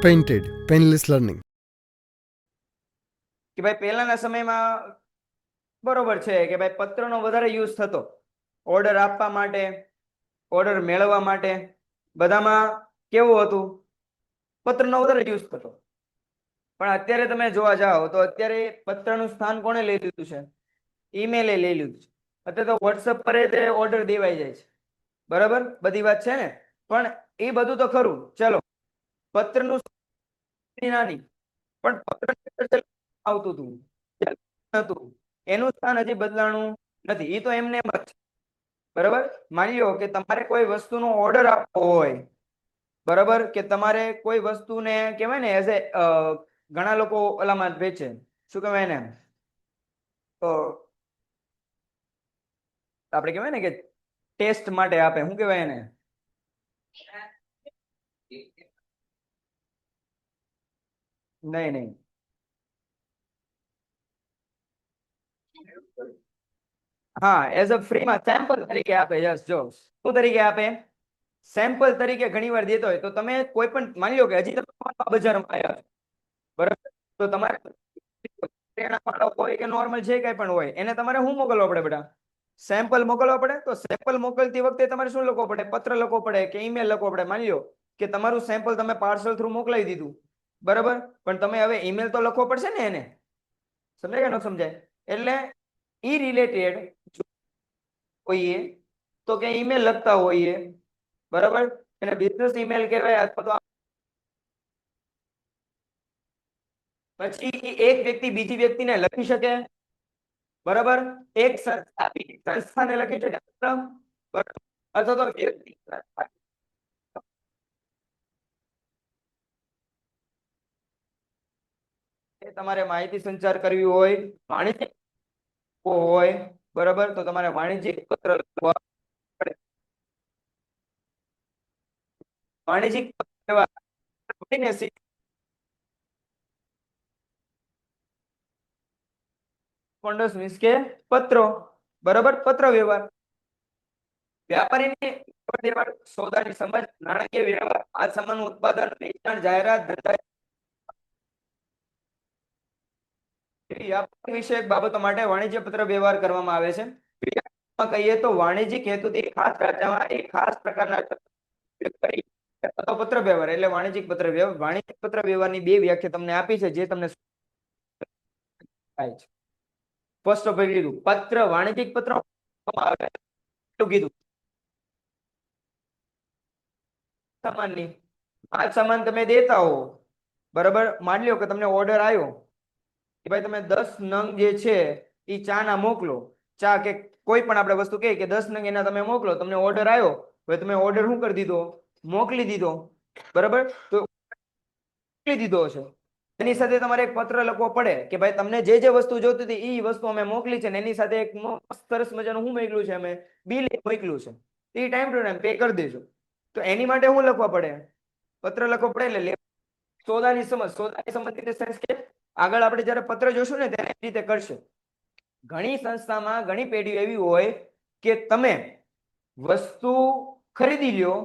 Painted painless learning કે ભાઈ પહેલાના સમયમાં બરોબર છે કે ભાઈ પત્રનો વધારે યુઝ થતો ઓર્ડર આપવા માટે, ઓર્ડર મેળવવા માટે, બધામાં કેવું હતું, પત્રનો વધારે યુઝ થતો. પણ અત્યારે તમે જોવા જાઓ તો અત્યારે પત્રનું સ્થાન કોણે લઈ લીધું છે? ઈમેલે લઈ લીધું છે. અત્યારે તો વોટ્સઅપ પર જ ઓર્ડર દેવાઈ જાય છે. બરાબર, બધી વાત છે ને. પણ એ બધું તો ખરું, ચલો પત્રનું નાની પણ પત્ર આવતું હતું એનું સ્થાન હજી બદલાણું નથી. એ તો એમને એમ જ છે. બરાબર, માની લો કે તમારે કોઈ વસ્તુનો ઓર્ડર આપવો હોય, બરાબર, કે તમારે કોઈ વસ્તુને કહેવાય ને એઝ એ ઘણા લોકો ઓલામાં વેચે, શું કહેવાય ને, આપણે કહેવાય ને કે ટેસ્ટ માટે આપે, શું કહેવાય એને, નહીં નહીં, હા, એઝ અ ફ્રીમાં સેમ્પલ તરીકે આપે. યસ, જો શું તરીકે આપે? સેમ્પલ તરીકે ઘણી વાર દેતો હોય. તો તમે કોઈ પણ માની લો કે હજી તમે બજારમાં આવ્યા, બરાબર, તો તમારે હોય કે નોર્મલ જે કઈ પણ હોય એને તમારે શું મોકલવા પડે બેટા? સેમ્પલ મોકલવા પડે. તો સેમ્પલ મોકલતી વખતે તમારે શું લખવું પડે? પત્ર લખવો પડે કે ઈમેલ લખવો પડે. માની લો કે તમારું સેમ્પલ તમે પાર્સલ થ્રુ મોકલાવી દીધું, બરાબર, પણ તમે હવે ઈમેલ તો લખવો પડશે ને એને. સમજાય કે ન સમજાય? એટલે ઈ રિલેટેડ હોઈએ તો કે ઈમેલ લખતા હોઈએ, બરાબર, એને બિઝનેસ ઈમેલ કહેવાય. અથવા તો પછી એક વ્યક્તિ બીજી વ્યક્તિને લખી શકે, બરાબર, એક સંસ્થાને લખી શકે, અથવા તો વ્યક્તિ તમારે માહિતી સંચાર કરવી હોય, વાણિજ્ય હોય, બરાબર, તો તમારે વાણિજ્યિક પત્ર લખવા પડે. વાણિજ્યિક કોન્ડસ મીન્સ કે પત્રો, બરાબર, પત્ર વ્યવહાર. વ્યાપારીને સોદાની સમજ, નાણાકીય વ્યવહાર, આ સામાનનું ઉત્પાદન, વેચાણ, જાહેરાત, ધંધા વિષયક બાબતો માટે વાણિજ્ય પત્ર વ્યવહાર કરવામાં આવે છે. કહીએ તો વાણિજ્યિક હેતુથી ખાસ રાજ્યમાં એક ખાસ પ્રકારના પત્ર વ્યવહાર એટલે વાણિજ્યિક પત્ર વ્યવહાર. વાણિજ્યિક પત્ર વ્યવહારની બે વ્યાખ્યા તમને આપી છે, જે તમને થાય છે. ફર્સ્ટ ઓફ કીધું પત્ર, વાણિજ્યિક પત્ર કીધું સામાનની આ સામાન તમે દેતા હો, બરાબર, માની લો કે તમને ઓર્ડર આવ્યો કે ભાઈ તમે 10 નંગ જે છે એ ચા ના મોકલો. ચા કે કોઈ પણ આપણે વસ્તુ કહે કે 10 નંગ એના તમે મોકલો. તમને ઓર્ડર આવ્યો, હવે તમે ઓર્ડર શું કરી દીધો? મોકલી દીધો, બરાબર. તો મોકલી દીધો છે, એની સાથે તમારે એક પત્ર લખવો પડે કે ભાઈ તમને જે જે વસ્તુ જોતી હતી એ વસ્તુ અમે મોકલી છે, ને એની સાથે એક સરસ મજાનું શું મોકલ્યું છે? અમે બિલ મોકલ્યું છે, એ ટાઈમ ટુ ટાઈમ પે કરી દેજો. તો એની માટે શું લખવા પડે? પત્ર લખવો પડે. એટલે સોદાની સમજ, સોદાની સમજ કે આગળ આપણે જયારે પત્ર જોશું ને ત્યારે એ રીતે કરશે. ઘણી સંસ્થામાં ઘણી પેઢીઓ એવી હોય કે તમે વસ્તુ ખરીદી લ્યો,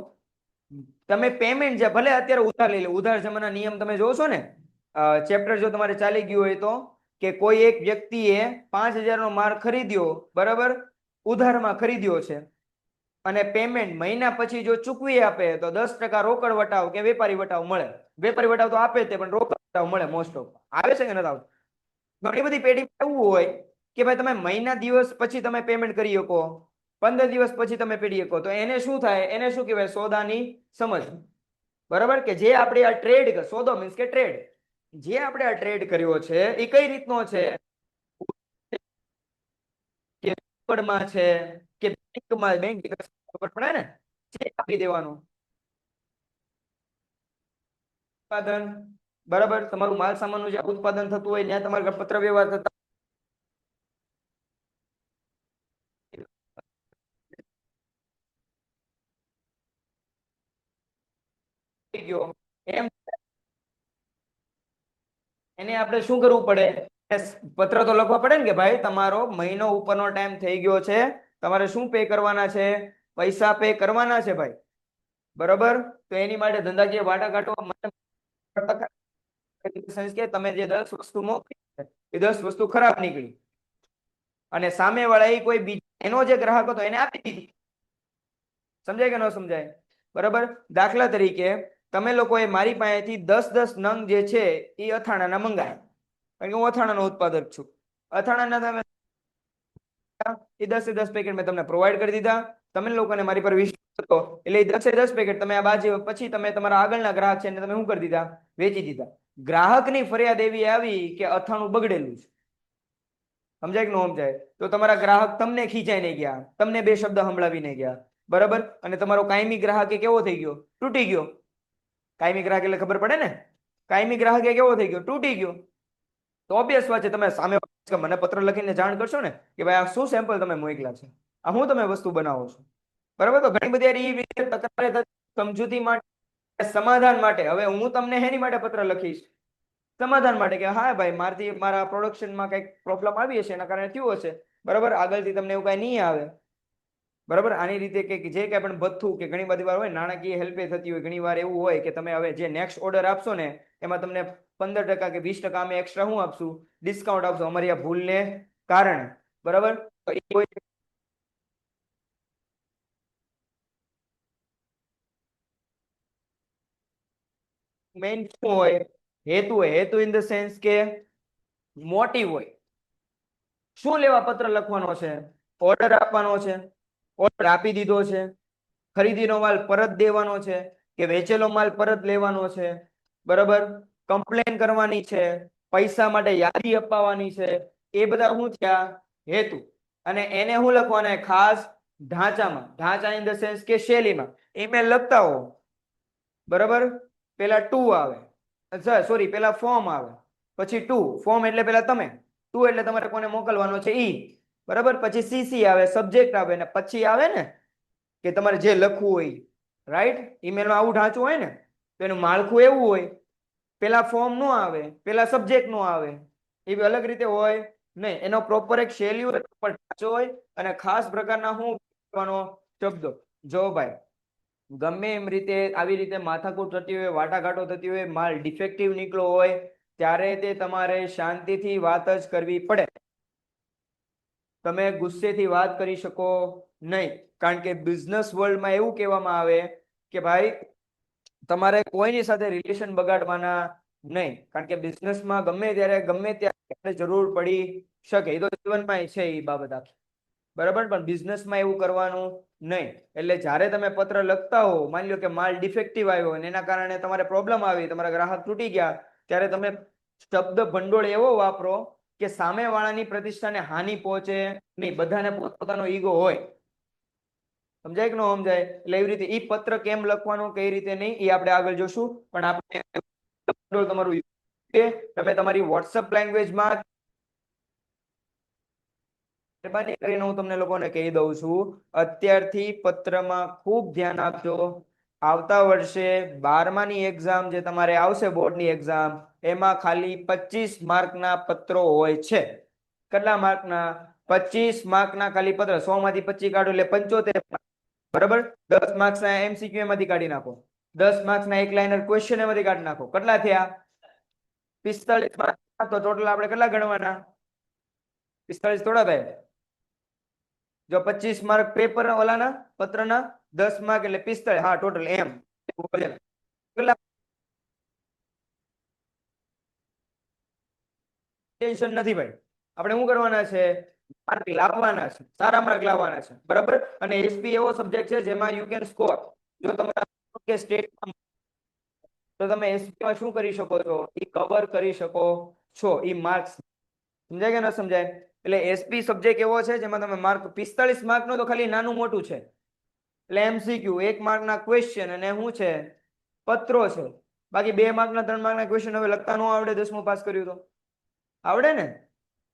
તમે પેમેન્ટ જે ભલે અત્યારે ઉધાર લઈ લો, ઉધાર જમાના નિયમ તમે જોશો ને, ચેપ્ટર જો તમારે ચાલી ગયું હોય તો, કે કોઈ એક વ્યક્તિએ 5,000 નો માલ ખરીદ્યો, બરાબર, ઉધારમાં ખરીદ્યો છે, અને પેમેન્ટ મહિના પછી જો ચૂકવી આપે તો 10% રોકડ વટાવ કે વેપારી વટાવ મળે. વેપારી વટાવ તો આપે તે, પણ રોકડ વટાવ મળે. મોસ્ટ ઓફ આવે છે કે નથી આવતું? ઘણી બધી પેઢી એવું હોય કે ભાઈ તમે મહિના દિવસ પછી તમે પેમેન્ટ કરી શકો, 15 દિવસ પછી તમે પેઢી શકો. તો એને શું થાય? એને શું કહેવાય? સોદાની સમજ, બરાબર. કે જે આપણે આ ટ્રેડ, સોદો મીન્સ કે ટ્રેડ, જે આપણે આ ટ્રેડ કર્યો છે એ કઈ રીતનો છે? કે રોકડમાં છે કે બેંકમાં? બેંક ખબર પડે ને, ચેક આપી દેવાનો. ઉત્પાદન, બરાબર, તમારું માલ સામાનનું જે ઉત્પાદન થતું હોય ત્યાં તમારે પત્ર વ્યવહાર થતા ગયો એમ, એને આપણે શું કરવું પડે? પત્ર તો લખવા પડે ને કે ભાઈ તમારો મહિનો ઉપરનો ટાઈમ થઈ ગયો છે, તમારે શું પે કરવાના છે? પૈસા પે કરવાના છે ભાઈ, બરાબર. તો એની માટે ધંધાકીય વાટાઘાટો કે તમે જે 10 વસ્તુ મોકલી એ 10 વસ્તુ ખરાબ નીકળી અને સામે વાળા એ કોઈ બીજો એનો જે ગ્રાહક હતો એને આપી દીધી. સમજાય કે ન સમજાય? બરાબર. દાખલા તરીકે તમે લોકોએ મારી પાસેથી 10 નંગ જે છે એ અથાણાના મંગાવ્યા, કારણ કે હું અથાણાનો ઉત્પાદક છું. અથાણાના તમે એ 10 પેકેટ મેં તમને પ્રોવાઈડ કરી દીધા. તમે લોકોને મારી પર વિશ્વાસ હતો એટલે 10 પેકેટ તમે આ બાજુ પછી તમે તમારા આગળના ગ્રાહક છે એને તમે શું કરી દીધા? વેચી દીધા. ગ્રાહકની ફરિયાદ એવી આવી કે અથાણું બગડેલું છે. સમજાય કે ન સમજાય? તો તમારા ગ્રાહક તમને ખીચાઈને ગયા, તમને બે શબ્દ સંભળાવીને ગયા, બરાબર. અને તમારો કાયમી ગ્રાહક એ કેવો થઈ ગયો? તૂટી ગયો. કાયમી ગ્રાહક એટલે ખબર પડે ને? કાયમી ગ્રાહક એ કેવો થઈ ગયો? તૂટી ગયો. તો ઓબ્વિયસ વાત છે, તમે સામે મને પત્ર લખીને જાણ કરશો ને કે ભાઈ આ શું સેમ્પલ તમે મોકલ્યા છે, આ હું તમે વસ્તુ બનાવો છો, બરાબર. તો ઘણી બધી તકરાર સમજૂતી માટે, સમાધાન માટે હવે હું તમને હેની માટે પત્ર લખીશ? સમાધાન માટે કે હા ભાઈ મારથી મારા પ્રોડક્શનમાં કંઈક પ્રોબ્લેમ આવી હશે, એના કારણે થયું હશે, બરાબર. આગળથી તમને એવું કાંઈ નહીં આવે, બરાબર. આની રીતે કે જે કાંઈ પણ ભથ્થું કે ઘણી બધી વાર હોય નાણાકીય હેલ્પે થતી હોય, ઘણી વાર એવું હોય કે તમે હવે જે નેક્સ્ટ ઓર્ડર આપશો ને એમાં તમને 15% કે 20% અમે એક્સ્ટ્રા હું આપશું? ડિસ્કાઉન્ટ આપશું અમારી આ ભૂલને કારણે, બરાબર. મેઇન શું હોય? હેતુ હોય. હેતુ ઇન ધ સેન્સ કે મોટિવ હોય. શું લેવા પત્ર લખવાનો છે? ઓર્ડર આપવાનો છે, ઓર્ડર આપી દીધો છે, ખરીદીનો માલ પરત દેવાનો છે કે વેચેલો માલ પરત લેવાનો છે, બરાબર. કમ્પ્લેન કરવાની છે, પૈસા માટે યાદી અપાવવાની છે, એ બધા શું થયા? હેતુ. અને એને હું લખવાના? ખાસ ઢાંચામાં. ઢાંચા ઇન ધ સેન્સ કે શૈલીમાં. ઈમેલ લખતા હો, બરાબર. પેલા ટુ આવે, સોરી પેલા ફોર્મ આવે, પછી ટુ. ફોર્મ એટલે પેલા તમે, ટુ એટલે તમારે કોને મોકલવાનો છે ઈ, બરાબર. પછી સીસી આવે, સબ્જેક્ટ આવે, ને પછી આવે ને કે તમારે જે લખવું હોય, રાઈટ. ઈમેલમાં આવું ઢાંચું હોય ને, તો એનું માળખું એવું હોય. પેલા ફોર્મ નો આવે, પેલા સબ્જેક્ટ નો આવે, એવી અલગ રીતે હોય નહીં. એનો પ્રોપર એક શૈલી હોય, ઢાંચો હોય, અને ખાસ પ્રકારના હું શબ્દો. જો ભાઈ ગમે એમ રીતે આવી રીતે માથાકૂટ થતી હોય, વાટાઘાટો થતી હોય, માલ ડિફેક્ટિવ નીકળ્યો હોય, ત્યારે તે તમારે શાંતિથી વાત જ કરવી પડે. તમે ગુસ્સેથી વાત કરી શકો નહીં, કારણ કે બિઝનેસ વર્લ્ડમાં એવું કહેવામાં આવે કે ભાઈ તમારે કોઈની સાથે રિલેશન બગાડવાના નહીં, કારણ કે બિઝનેસમાં ગમે ત્યારે જરૂર પડી શકે. એ તો જીવનમાં છે એ બાબત આખી, બરાબર. પણ બિઝનેસમાં એવું કરવાનું નહીં. એટલે જ્યારે તમે પત્ર લખતા હો, માની લો કે માલ ડિફેક્ટિવ આવ્યો અને એના કારણે તમારે પ્રોબ્લેમ આવી, તમારા ગ્રાહક તૂટી ગયા, ત્યારે તમે શબ્દ ભંડોળ એવો વાપરો કે સામેવાળાની પ્રતિષ્ઠાને હાનિ પહોંચે નહીં. બધાને પોતાનો ઈગો હોય. સમજાય કે ન સમજાય? એટલે એવી રીતે ઈ પત્ર કેમ લખવાનું, કઈ રીતે નહીં, એ આપણે આગળ જોશું. પણ આપણે તમારું તમે તમારી વોટ્સઅપ લેંગ્વેજમાં મહેરબાની કરીને હું તમને લોકોને કહી દઉં છું, અત્યારથી પત્રમાં ખૂબ ધ્યાન આપજો. આવતા વર્ષે 12માની એક્ઝામ જે તમારે આવશે, બોર્ડની એક્ઝામ, એમાં ખાલી 25 માર્કના પત્રો હોય છે. કેટલા માર્કના? 25 માર્કના ખાલી પત્ર. 100 માંથી 25 કાઢો એટલે 75, બરાબર. 10 માર્ક્સના એમસીક્યુ એમાંથી કાઢી નાખો, 10 માર્ક્સના એક લાઇનર ક્વેશ્ચન એમાંથી કાઢી નાખો. કેટલા થયા? 45 માર્ક. તો ટોટલ આપણે કેટલા ગણવાના? 45 થોડા થાય? જો 25 માર્ક પેપર ઓલાના પત્રના, 10 માર્ક એટલે 45. હા, ટોટલ એમ. ટેન્શન નથી ભાઈ. આપણે શું કરવાના છે? માર્ક લાવવાના છે, સારા માર્ક લાવવાના છે, બરાબર. અને એસપી એવો સબ્જેક્ટ છે જેમાં યુ કેન સ્કોર. જો તમારા સ્ટેટમાં તો તમે એસપી માં શું કરી શકો છો? એ કવર કરી શકો છો ઈ માર્ક્સ. સમજાય કે ન સમજાય? એટલે એસપી સબ્જેક્ટ એવો છે જેમાં તમે માર્ક 45 માર્ક નો તો ખાલી નાનું મોટું છે. એટલે એમસીક્યુ 1 માર્કના ક્વેશ્ચન અને શું છે? પત્રો છે. બાકી 2 માર્કના 3 માર્કના ક્વેશ્ચન હવે લખતા ન આવડે, 10મું પાસ કર્યું તો આવડે ને?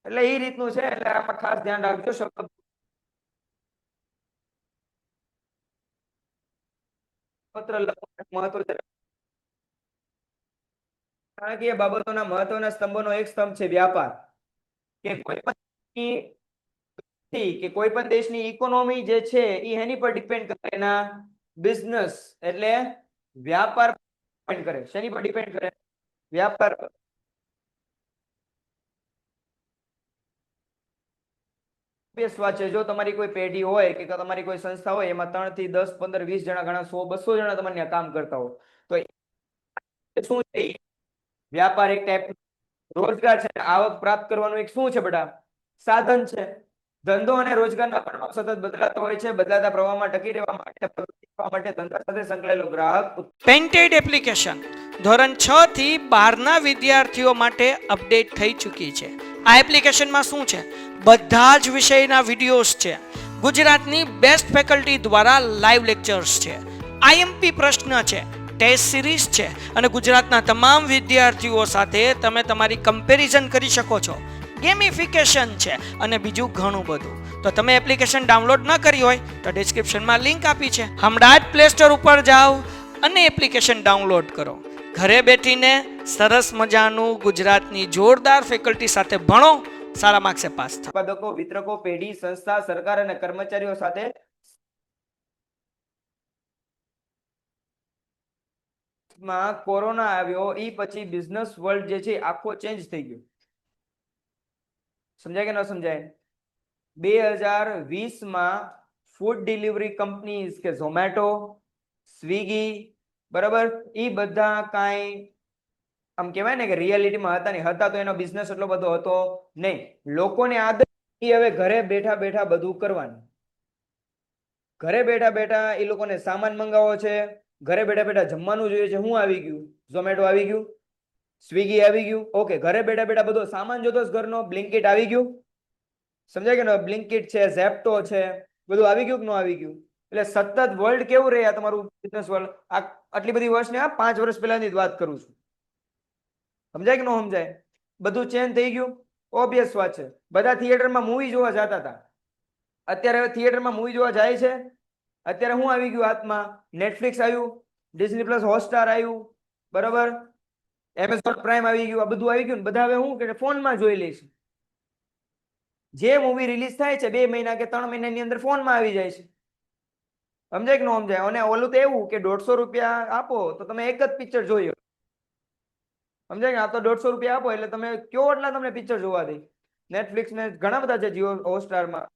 એટલે એ રીતનું છે. એટલે આમાં ખાસ ધ્યાન રાખજો. શબ્દ પત્ર લખવાનું મહત્વ છે. નાણાકીય બાબતોના મહત્વના સ્તંભોનો એક સ્તંભ છે વ્યાપાર. કે કોઈ પણ દેશની ઇકોનોમી જે છે એ એની પર ડિપેન્ડ કરે, એના બિઝનેસ એટલે વ્યાપાર ડિપેન્ડ કરે. શેની પર ડિપેન્ડ કરે? વ્યાપાર વાત છે. જો તમારી કોઈ પેઢી હોય કે તમારી કોઈ સંસ્થા હોય એમાં 3 થી 10 15 20 જણા ઘણા 100 200 જણા તમારે ત્યાં કામ કરતા હોય તો શું છે વ્યાપાર એક ટાઈપ રોજગાર છે આવક પ્રાપ્ત કરવાનું એક શું છે બેટા સાધન છે ધંધો અને રોજગારના પ્રમાણ સતત બદલાતો હોય છે બદલાતા પ્રવાહમાં ટકી રહેવા માટે ધંધા સાથે સંકળાયેલો ગ્રાહક પેન્ટેડ એપ્લિકેશન ધોરણ 6 થી 12ના વિદ્યાર્થીઓ માટે અપડેટ થઈ ચૂકી છે. આ એપ્લિકેશનમાં શું છે બધા જ વિષયના વિડીયોઝ છે. ગુજરાતની બેસ્ટ ફેકલ્ટી દ્વારા લાઈવ લેક્ચર્સ છે. આઈએમપી પ્રશ્ન છે, ટેસ્ટ સિરીઝ છે અને ગુજરાતના તમામ વિદ્યાર્થીઓ સાથે તમે તમારી કમ્પેરિઝન કરી શકો છો. ગેમિફિકેશન છે અને બીજું ઘણું બધું. તો તમે એપ્લિકેશન ડાઉનલોડ ન કરી હોય તો ડિસ્ક્રિપ્શનમાં લિંક આપી છે. હમણાં જ પ્લે સ્ટોર ઉપર જાઓ અને એપ્લિકેશન ડાઉનલોડ કરો. ઘરે બેઠીને સરસ મજાનું ગુજરાતની જોરદાર ફેકલ્ટી સાથે ભણો, સારા માર્ક્સે પાસ થાઓ. ઉત્પાદકો, વિતરકો, પેઢી, સંસ્થા, સરકાર અને કર્મચારીઓ સાથે માં કોરોના આવ્યો એ પછી બિઝનેસ વર્લ્ડ જે છે આખો ચેન્જ થઈ ગયો. સમજાય કે ન સમજાય? 2020માં ફૂડ ડિલિવરી કંપનીઝ કે ઝોમેટો, સ્વિગી, બરાબર, એ બધા કાંઈ આમ કહેવાય ને કે રિયાલિટીમાં હતા નહીં. હતા તો એનો બિઝનેસ એટલો બધો હતો નહીં. લોકોની આદત હવે ઘરે બેઠા બેઠા બધું કરવાનું. ઘરે બેઠા બેઠા એ લોકોને સામાન મંગાવો છે, ઘરે બેઠા બેઠા જમવાનું જોઈએ છે. હું આવી ગયું, ઝોમેટો આવી ગયું, સ્વિગી આવી ગયું. ઓકે, ઘરે બેઠા બેઠા બધો સામાન જોતો ઘરનો, બ્લિંકિટ આવી ગયું. સમજાય કે ન? બ્લિંકિટ છે, ઝેપ્ટો છે, બધું આવી ગયું કે ન આવી ગયું? એટલે સતત વર્લ્ડ કેવું રહે આ તમારું બિઝનેસ વર્લ્ડ? આટલી બધી વર્ષની 5 વર્ષ પહેલાની જ વાત કરું છું. સમજાય કે ન સમજાય? બધું ચેન્જ થઈ ગયું. ઓબ્વિયસ વાત છે. બધા થિયેટરમાં મૂવી જોવા જતા હતા, અત્યારે હવે થિયેટરમાં મૂવી જોવા જાય છે? અત્યારે હું આવી ગયું હાથમાં? નેટફ્લિક્સ આવ્યું, ડિઝની પ્લસ હોટસ્ટાર આવ્યું, બરાબર, એમેઝોન પ્રાઇમ આવી ગયું. આ બધું આવી ગયું ને બધા હવે હું કે ફોનમાં જોઈ લઈશું. જે મૂવી રિલીઝ થાય છે 2 મહિના કે 3 મહિનાની અંદર ફોનમાં આવી જાય છે. સમજાય કે ન સમજાય? અને ઓલું તો એવું કે 150 રૂપિયા આપો તો તમે એક જ પિક્ચર જોઈ. સમજાય કે? આ તો 150 રૂપિયા આપો એટલે તમે કયો એટલા તમને પિક્ચર જોવા દે. નેટફ્લિક્સ ને ઘણા બધા છે, જીઓ હોટસ્ટારમાં.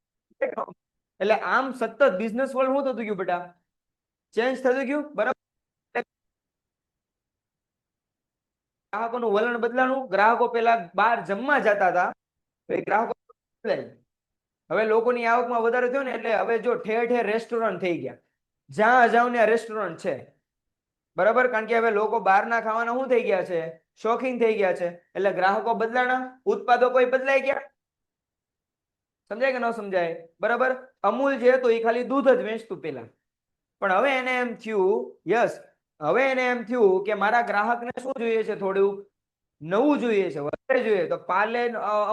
એટલે આમ સતત બિઝનેસ વર્લ્ડ શું થતું ગયું બેટા? ચેન્જ થતું ગયું, બરાબર. ગ્રાહકોનું વલણ બદલાનું. ગ્રાહકો પેલા બહાર જમવા જતા હતા, ગ્રાહકો હવે લોકોની આવકમાં વધારો થયો ને એટલે હવે જો ઠેર ઠેર રેસ્ટોરન્ટ થઈ ગયા. જ્યાં જાવ ને રેસ્ટોરન્ટ છે, બરાબર. કારણ કે હવે લોકો બહારના ખાવાના શું થઈ ગયા છે? શોખીન થઈ ગયા છે. એટલે ગ્રાહકો બદલાણા, ઉત્પાદકો બદલાઈ ગયા. સમજાય કે ન સમજાય? બરાબર. અમૂલ જે હતું એ ખાલી દૂધ જ વેચતું પેલા, પણ હવે એને એમ થયું, યસ, હવે એને એમ થયું કે મારા ગ્રાહકને શું જોઈએ છે? થોડું નવું જોઈએ છે, વધારે જોઈએ. તો પાર્લે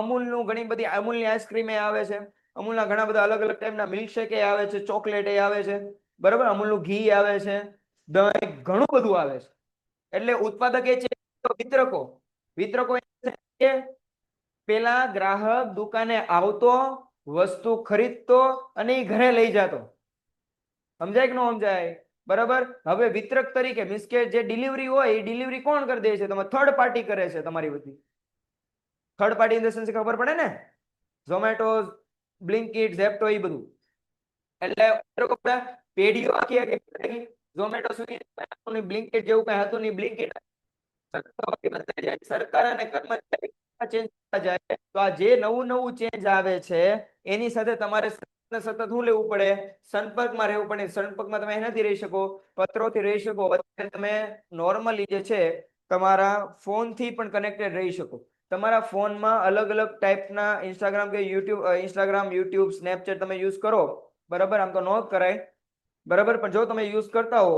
અમૂલનું ઘણી બધી અમૂલની આઈસ્ક્રીમ આવે છે, અમૂલના ઘણા બધા અલગ અલગ ટાઈપના મિલ્કશેક આવે છે, ચોકલેટ આવે છે, બરાબર, અમૂલનું ઘી આવે છે, દહીં, ઘણું બધું આવે છે. એટલે ઉત્પાદક એ છે વિતરકો. વિતરકો પેલા ગ્રાહક દુકાને આવતો, વસ્તુ ખરીદતો અને એ ઘરે લઈ જતો. સમજાય કે ન સમજાય? બરાબર. હવે વિતરક તરીકે મીન્સ કે જે ડિલિવરી હોય એ ડિલિવરી કોણ કરી દે છે? તમે થર્ડ પાર્ટી કરે છે તમારી બધી. Third party in the sense ખબર પડે ને, ઝોમેટો, બ્લિંકિટ, ઝેપ્ટો, એ બધું. એટલે પેઢીઓ આખી ઝોમેટો, સ્વિગી, બ્લિંકિટ જેવું કઈ હતું નહીં. બ્લિંકિટ સરકાર અને કર્મચારી ચેન્જ જાય તો આ જે નવું નવું ચેન્જ આવે છે એની સાથે તમારે સતત શું લેવું પડે? સંપર્કમાં રહેવું પડે. સંપર્કમાં તમે એનાથી રહી શકો, પત્રોથી રહી શકો, અત્યારે તમે નોર્મલી જે છે તમારા ફોનથી પણ કનેક્ટેડ રહી શકો. તમારા ફોનમાં અલગ અલગ ટાઈપના ઇન્સ્ટાગ્રામ કે યુટ્યુબ, સ્નેપચેટ તમે યુઝ કરો, બરાબર. આમ તો ન કરાય, બરાબર, પણ જો તમે યુઝ કરતા હો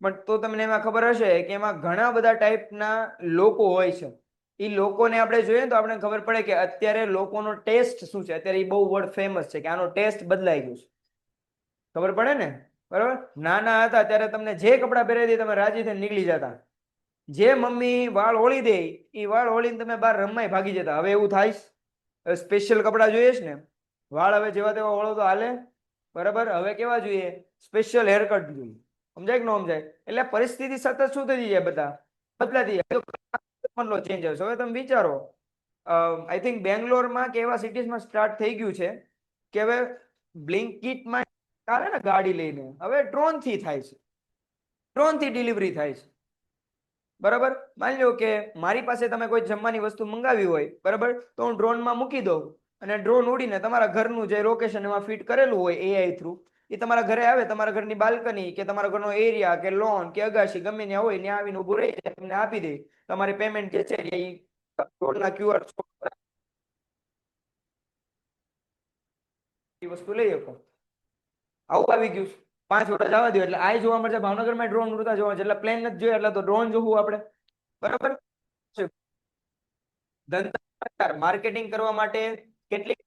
પણ તો તમને એમાં ખબર હશે કે એમાં ઘણા બધા ટાઈપના લોકો હોય છે. એ લોકોને આપણે જોઈએ તો આપણે ખબર પડે કે અત્યારે લોકોનો ટેસ્ટ શું છે. અત્યારે એ બહુ વર્ડ ફેમસ છે કે આનો ટેસ્ટ બદલાઈ ગયો છે. ખબર પડે ને? બરાબર. નાના હતા ત્યારે તમને જે કપડાં પહેરાવી દે તમે રાજી થઈને નીકળી જતા. જે મમ્મી વાળ ઓળી દે એ વાળ ઓળીને તમે બહાર રમવાય ભાગી જતા. હવે એવું થાય? સ્પેશિયલ કપડાં જોઈએ છે ને, વાળ હવે જેવા તેવા ઓળો તો હાલે, બરાબર. હવે કેવા જોઈએ? સ્પેશિયલ હેરકટ જોઈએ. સમજાય કે ન સમજાય? એટલે પરિસ્થિતિ સતત શું થઈ જાય? બધા બદલાતી જાય. લો ચેન્જ આવશે. હવે તમે વિચારો, આઈ થિંક બેંગ્લોરમાં કે એવા સિટીઝમાં સ્ટાર્ટ થઈ ગયું છે કે હવે બ્લિંકિટમાં ચાલે ને ગાડી લઈને, હવે ડ્રોન થી થાય છે, ડ્રોન થી ડિલિવરી થાય છે. બરાબર, માની લો કે મારી પાસે તમે કોઈ જમવાની વસ્તુ મંગાવી હોય, બરાબર, તો હું ડ્રોનમાં મૂકી દઉં અને ડ્રોન ઉડીને તમારા ઘરનું જે લોકેશન એમાં ફિટ કરેલું હોય એઆઈ થ્રુ, એ તમારા ઘરે આવે, તમારા ઘરની બાલ્કની કે તમારા ઘરનો એરિયા કે લોન કે અગાશી ગમે ત્યાં હોય ત્યાં આવીને ઊભું રહી જાય, તમને આપી દે. તમારી પેમેન્ટ જે છે એ ડ્રોનના QR વસ્તુ લઈ શકો. આવું આવી ગયું છે. 5 વર્ષ જવા દો એટલે આ જોવા મળશે. ભાવનગરમાં ડ્રોન ઉડતા જોવા છે, એટલે પ્લેન નથી જોયા એટલે તો ડ્રોન જોવું આપણે. બરાબર, ધંધા માર્કેટિંગ કરવા માટે કેટલીક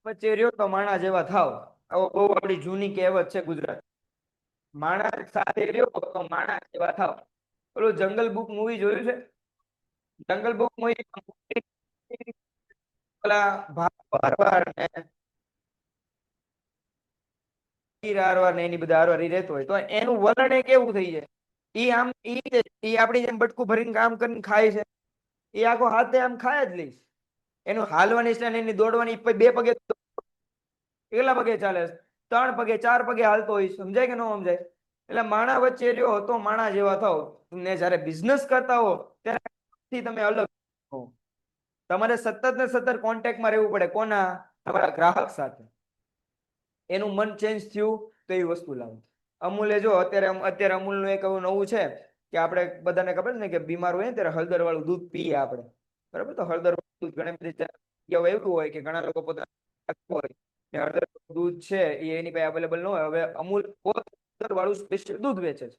વચ્ચે રહ્યો તો માણા જેવા થાવ. આવો બહુ આપણી જૂની કહેવત છે ગુજરાત. માણા સાથે રહ્યો તો માણા જેવા થાવ. પેલું જંગલ બુક મૂવી જોયું છે? જંગલ બુક મૂવી પેલા ભારવાર ને હારવાર ને એની બધા હારવાર ઈ રહેતો હોય તો એનું વલણ એ કેવું થઈ જાય, ઈ આમ ઈ આપણી જેમ બટકું ભરીને કામ કરીને ખાય છે, એ આખો હાથે આમ ખાય જ લઈશ. એનું હાલવાની સ્ટાઇલ, એની દોડવાની, બે પગે કેટલા પગે ચાલે, 3 પગે 4 પગે હાલતો હોય. સમજાય કે ન સમજાય? એટલે માણા વચ્ચે રહ્યો તો માણા જેવા થાવ. ને જયારે બિઝનેસ કરતા હો ત્યારે તમે અલગ હો. તમારે સતત ને સતત કોન્ટેક્ટમાં રહેવું પડે. કોના? તમારા ગ્રાહક સાથે. એનું મન ચેન્જ થયું તો એ વસ્તુ લાવો. અમૂલે જો અત્યારે અમૂલનું એક એવું નવું છે કે આપણે બધાને ખબર છે ને કે બીમાર હોય ને ત્યારે હળદર વાળું દૂધ પીએ આપણે. બરાબર, તો હળદર વાળું દૂધ ઘણી બધી જગ્યાએ એવું હોય કે ઘણા લોકો પોતાના હળદર દૂધ છે એ એની પાસે અવેલેબલ ન હોય. હવે અમૂલ હળદર વાળું સ્પેશિયલ દૂધ વેચે છે.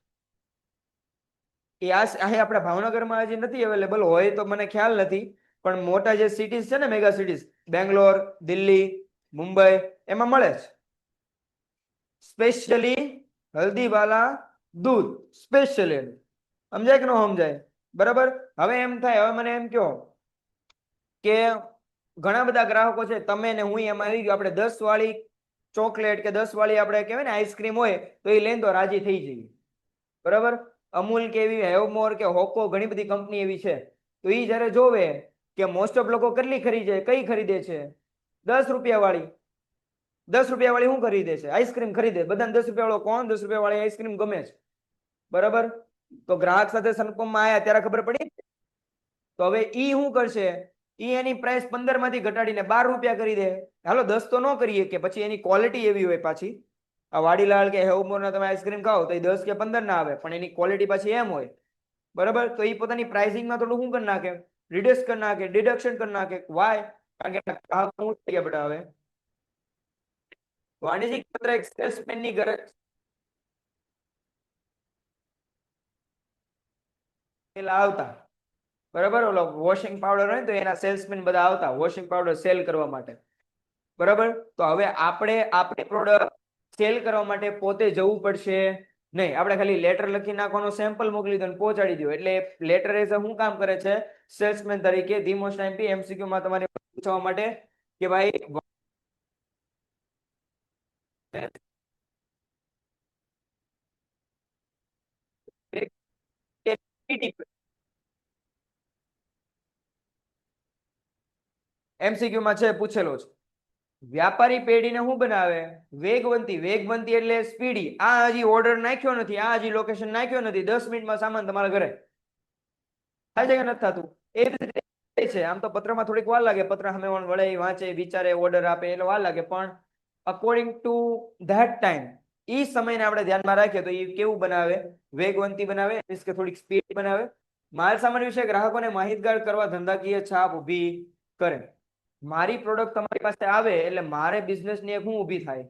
એ અહીં આપણા ભાવનગરમાં હજી નથી અવેલેબલ, હોય તો મને ખ્યાલ નથી, પણ મોટા જે સિટીઝ છે ને, મેગા સિટીઝ, બેંગ્લોર, દિલ્હી, મુંબઈ, એમાં મળે છે સ્પેશિયલી હલ્દીવાલા દૂધ. સ્પેશિયલ. સમજાય કે ન સમજાય? બરાબર. હવે એમ થાય, હવે મને એમ કહો કે ઘણા બધા ગ્રાહકો છે, તમે ને હું, એમાં આવી ગયો, આપણે 10 વાળી ચોકલેટ કે 10 વાળી આપણે કહેવાય ને આઈસ્ક્રીમ હોય તો એ લઈને તો રાજી થઈ જઈએ. બરાબર, અમૂલ કે એવી હેવમોર કે હોકો, ઘણી બધી કંપની એવી છે. તો એ જયારે જોવે કે મોસ્ટ ઓફ લોકો કેટલી ખરીદે, કઈ ખરીદે છે? 10 રૂપિયા વાળી. 10 રૂપિયા વાળી શું ખરીદે છે? આઈસ્ક્રીમ ખરીદે. બધાને 10 રૂપિયા વાળો કોણ 10 રૂપિયા વાળી આઈસ્ક્રીમ ગમે છે. બરાબર, તો ગ્રાહક સાથે સંપર્કમાં આવ્યા ત્યારે ખબર પડી. તો હવે ઈ શું કરશે? ઈ એની પ્રાઇસ 15 માંથી ઘટાડીને 12 રૂપિયા કરી દે. હાલો 10 તો ન કરીએ કે પછી એની ક્વોલિટી એવી હોય પાછી. આ વાડીલાલ કે હેવમોરના તમે આઈસ્ક્રીમ ખાઓ તો એ 10 કે 15 ના આવે, પણ એની ક્વોલિટી પાછી એમ હોય. બરાબર, તો એ પોતાની પ્રાઇસિંગમાં થોડું શું કરી નાખે? રિડ્યુસ કરી નાખે, ડિડક્શન કરી નાખે. વાય? કારણ કે ગ્રાહક શું થઈ ગયા બેટા? હવે વાણિજ્યિક પત્ર એક સેલ્સમેનની ગરજ આવતા. બરાબર, ઓલો વોશિંગ પાવડર હોય તો એના સેલ્સમેન બધા આવતા વોશિંગ પાવડર સેલ કરવા માટે. બરાબર, તો હવે આપણે આપણી પ્રોડક્ટ સેલ કરવા માટે પોતે જવું પડશે નહીં. આપણે ખાલી લેટર લખી નાખવાનો, સેમ્પલ મોકલી દો અને પહોંચાડી દો. એટલે લેટર એઝ શું કામ કરે છે? સેલ્સમેન તરીકે. The most time P MCQ માં તમારે પૂછવા માટે કે ભાઈ MCQ માં છે, પૂછેલો છે. વ્યાપારી પેઢીને શું બનાવે? વેગવંતી. વેગવંતી એટલે સ્પીડી. આ હજી ઓર્ડર નાખ્યો નથી, આ હજી લોકેશન નાખ્યો નથી, 10 મિનિટમાં સામાન તમારા ઘરે થાય છે કે નથી થતું? એ રીતે છે. આમ તો પત્રમાં થોડીક વાર લાગે, પત્ર સામે વળે, વાંચે, વિચારે, ઓર્ડર આપે એટલે વાર લાગે, પણ અકોર્ડિંગ ટુ ધેટ ટાઈમ ઈ સમયને આપણે ધ્યાનમાં રાખીએ તો એ કેવું બનાવે? વેગવંતી બનાવે, મીન્સ કે થોડીક સ્પીડ બનાવે. માલ સામાન વિશે ગ્રાહકોને માહિતગાર કરવા ધંધાકીય છાપ ઊભી કરે. મારી પ્રોડક્ટ તમારી પાસે આવે એટલે મારે બિઝનેસ ની એક શું ઊભી થાય?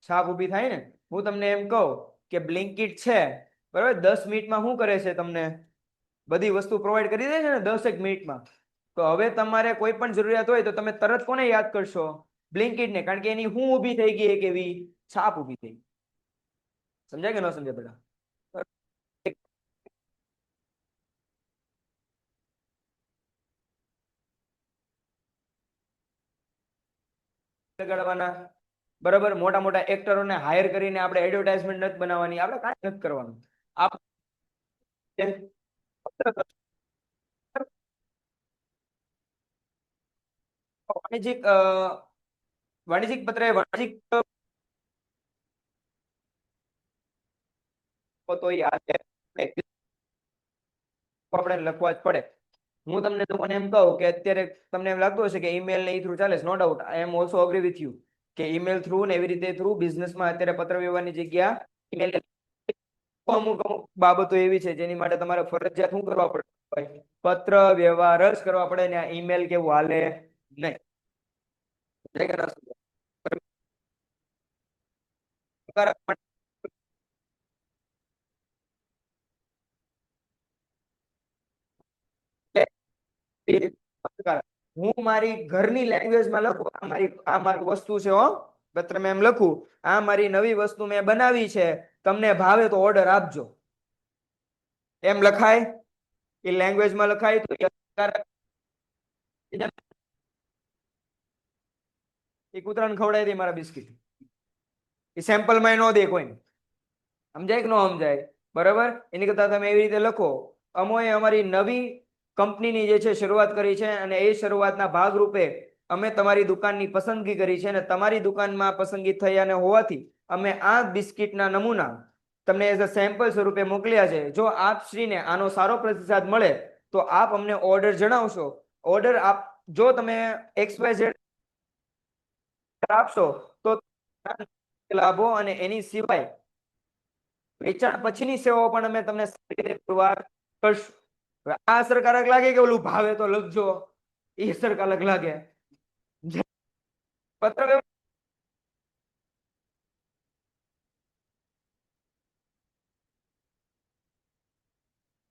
છાપ ઊભી થાય ને. હું તમને એમ કહું કે બ્લિંકિટ છે, બરાબર, 10 મિનિટમાં શું કરે છે? તમને બધી વસ્તુ પ્રોવાઈડ કરી દે છે ને 10 મિનિટમાં. તો હવે તમારે કોઈ પણ જરૂરિયાત હોય તો તમે તરત કોને યાદ કરશો? બ્લિંકિટને. કારણ કે એની શું ઊભી થઈ ગઈ? એક એવી છાપ ઊભી થઈ. સમજાય કે ન સમજાય બેટા? લગાડવાના બરાબર, મોટા મોટા એક્ટરોને હાયર કરીને આપણે એડવર્ટાઇઝમેન્ટ નથી બનાવવાની, આપણે કાંઈ નથી કરવાનું. વાણિજ્યિક વાણિજ્યિક પત્ર એ વાણિજ્યિક તો યાદ આપણે લખવા જ પડે. હું તમને તો મને એમ કહું કે અત્યારે તમને એમ લાગતું હશે કે ઈમેલ ને એ થ્રુ ચાલે, no doubt, I am also agree with you કે ઈમેલ થ્રુ ને એવી રીતે થ્રુ બિઝનેસમાં અત્યારે પત્ર વ્યવહારની જગ્યા email અમુક અમુક બાબતો એવી છે જેની માટે તમારે ફરજિયાત શું કરવા પડે, પત્ર વ્યવહાર જ કરવા પડે ને આ ઈમેલ કેવું હાલે નહીં. હું મારી ઘરની લેંગ્વેજમાં લખું, આ મારી વસ્તુ છે હો, પત્ર મેં એમ લખું, આ મારી નવી વસ્તુ મેં બનાવી છે, તમને ભાવે તો ઓર્ડર આપજો, એમ લખાય? એ લેંગ્વેજમાં લખાય તો એ કૂતરાને ખવડાવી દે મારા બિસ્કિટ, એ સેમ્પલમાં ન દે કોઈને. સમજાય કે ન સમજાય? બરાબર, એની કરતા તમે એવી રીતે લખો, અમોએ અમારી નવી કંપનીની જે છે શરૂઆત કરી છે અને એ શરૂઆતના ભાગરૂપે અમે તમારી દુકાનની પસંદગી કરી છે અને તમારી દુકાનમાં પસંદગી થઈ અને હોવાથી અમે આ બિસ્કિટના નમૂના તમને એઝ અ સેમ્પલ સ્વરૂપે મોકલ્યા છે. જો આપ શ્રીને આનો સારો પ્રતિસાદ મળે તો આપ અમને ઓર્ડર જણાવશો. ઓર્ડર આપ જો તમે XYZ આપશો તો લાભો અને એની સિવાય વેચાણ પછીની સેવાઓ પણ અમે તમને સારી રીતે પુરવાર કરશું. આ અસરકારક લાગે કે ઓલું ભાવે તો લખજો એ અસરકારક લાગે? પત્ર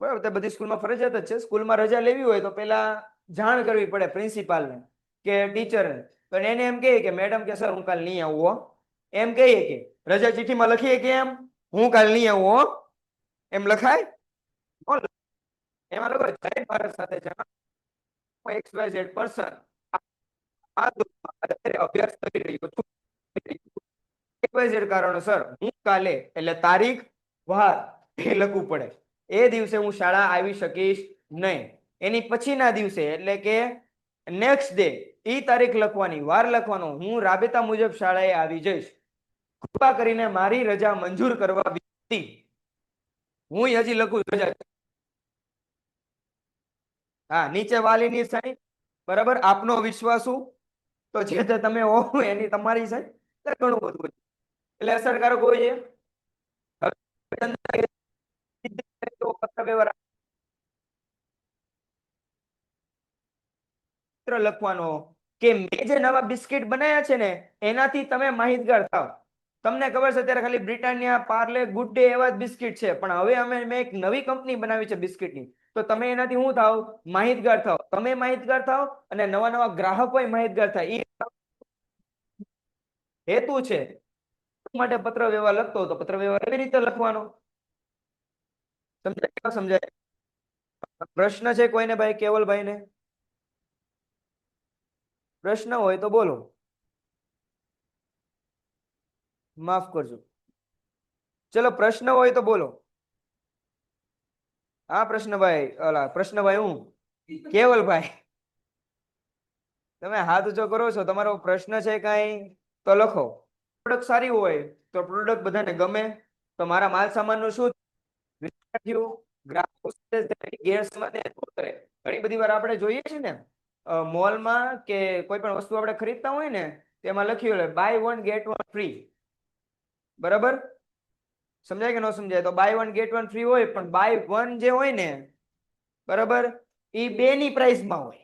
બરાબર, તે બધી સ્કૂલમાં ફરજિયાત જ છે. સ્કૂલમાં રજા લેવી હોય તો પેલા જાણ કરવી પડે પ્રિન્સિપાલને કે ટીચરને. પણ એને એમ કહે કે મેડમ કે સર હું કાલ નહીં આવું હો, એમ કહીએ કે રજા ચિઠ્ઠીમાં લખીએ કે એમ હું કાલ નહીં આવું હો, એમ લખાય? એમાં લખો જય ભારત સાથે જણાવો XYZ પર્સન અભ્યાસ કરી રહ્યો છું, XYZ કારણોસર હું કાલે એટલે તારીખ વાર એ લખવું પડે, એ દિવસે હું શાળા આવી શકીશ નહીં. એની પછીના દિવસે એટલે કે નેક્સ્ટ ડે ઈ તારીખ લખવાની, વાર લખવાનો, હું રાબેતા મુજબ શાળાએ આવી જઈશ, કૃપા કરીને મારી રજા મંજૂર કરવા વિનંતી. હું હજી લખું રજા. હા, નીચે વાલીની સાઈન, બરાબર, આપનો વિશ્વાસુ, તો જે તે તમે હો એની તમારી સાઈન, ઘણું બધું એટલે અસરકારક હોય છે. લખવાનો કે મેં જે નવા બિસ્કિટ બનાવ્યા છે ને એનાથી તમે માહિતગાર થાવ. તમને ખબર છે અત્યારે ખાલી બ્રિટાનિયા, પાર્લે, ગુડ ડે એવા જ બિસ્કિટ છે, પણ હવે મેં એક નવી કંપની બનાવી છે બિસ્કિટની, તો તમે એનાથી શું થાવ? માહિતગાર થાવ. તમે માહિતગાર થાવ અને નવા નવા ગ્રાહકો માહિતગાર થાય, એ હેતુ છે. માટે પત્ર વ્યવહાર લખતો તો પત્ર વ્યવહાર એવી રીતે લખવાનો. સમજાય? સમજાય? પ્રશ્ન છે કોઈને ભાઈ? કેવલભાઈ ને પ્રશ્ન હોય તો બોલો. માફ કરજો, ચલો પ્રશ્ન હોય તો બોલો. હા પ્રશ્નભાઈ, ઓલા પ્રશ્નભાઈ હું કેવલભાઈ, તમે હાથ ઊંચો કરો છો, તમારો પ્રશ્ન છે કઈ તો લખો. પ્રોડક્ટ સારી હોય તો પ્રોડક્ટ બધાને ગમે, તો મારા માલ સામાનનું શું વિદ્યાર્થીઓ ગ્રાહકો ગેરસમજને દૂર કરે. ઘણી બધી વાર આપણે જોઈએ છે ને મોલમાં કે કોઈ પણ વસ્તુ આપણે ખરીદતા હોય ને તેમાં લખ્યું હોય buy one get one free, બરાબર? સમજાય કે ન સમજાય? તો buy one get one free હોય, પણ બાય વન જે હોય ને, બરાબર, એ બે ની પ્રાઇસમાં હોય.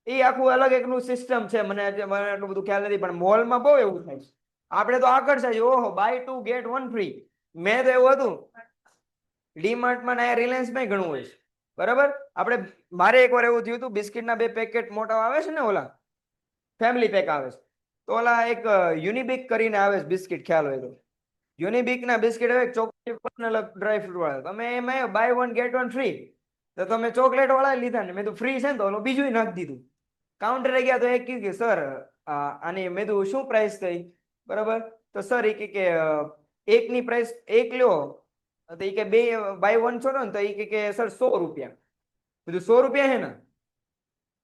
એ આખું અલગ એકનું સિસ્ટમ છે, મને એટલું બધું ખ્યાલ નથી, પણ મોલમાં બહુ એવું થાય છે. આપણે તો આકર્ષાય, ઓહો buy two get one free. મેં તો એવું હતું ડીમાર્ટમાં ને રિલાયન્સમાં ઘણું હોય છે, બરાબર? આપણે મારે એકવાર એવું થયું હતું, બિસ્કિટના બે પેકેટ મોટા આવે છે ને, ઓલા ફેમિલી પેક આવે છે, તો ઓલા એક યુનિબિક કરીને આવે છે બિસ્કિટ, ખ્યાલ હોય તો. યુનિબિક ના બિસ્કિટ હવે ચોકલેટ અલગ ડ્રાય ફ્રૂટ વાળા, તમે એમાં buy one get one free, તો તમે ચોકલેટ વાળા લીધા ને, મેં તો ફ્રી છે ને તો બીજું નાખી દીધું. કાઉન્ટરે ગયા તો એક કીધું કે સર આની મેં કીધું શું પ્રાઇસ થઈ, બરાબર? તો સર એ કે એકની પ્રાઇસ એક લ્યો, તો એ કે બે બાય 1 છો ને, તો એ કે સર 100 રૂપિયા. બધું 100 રૂપિયા હે ને?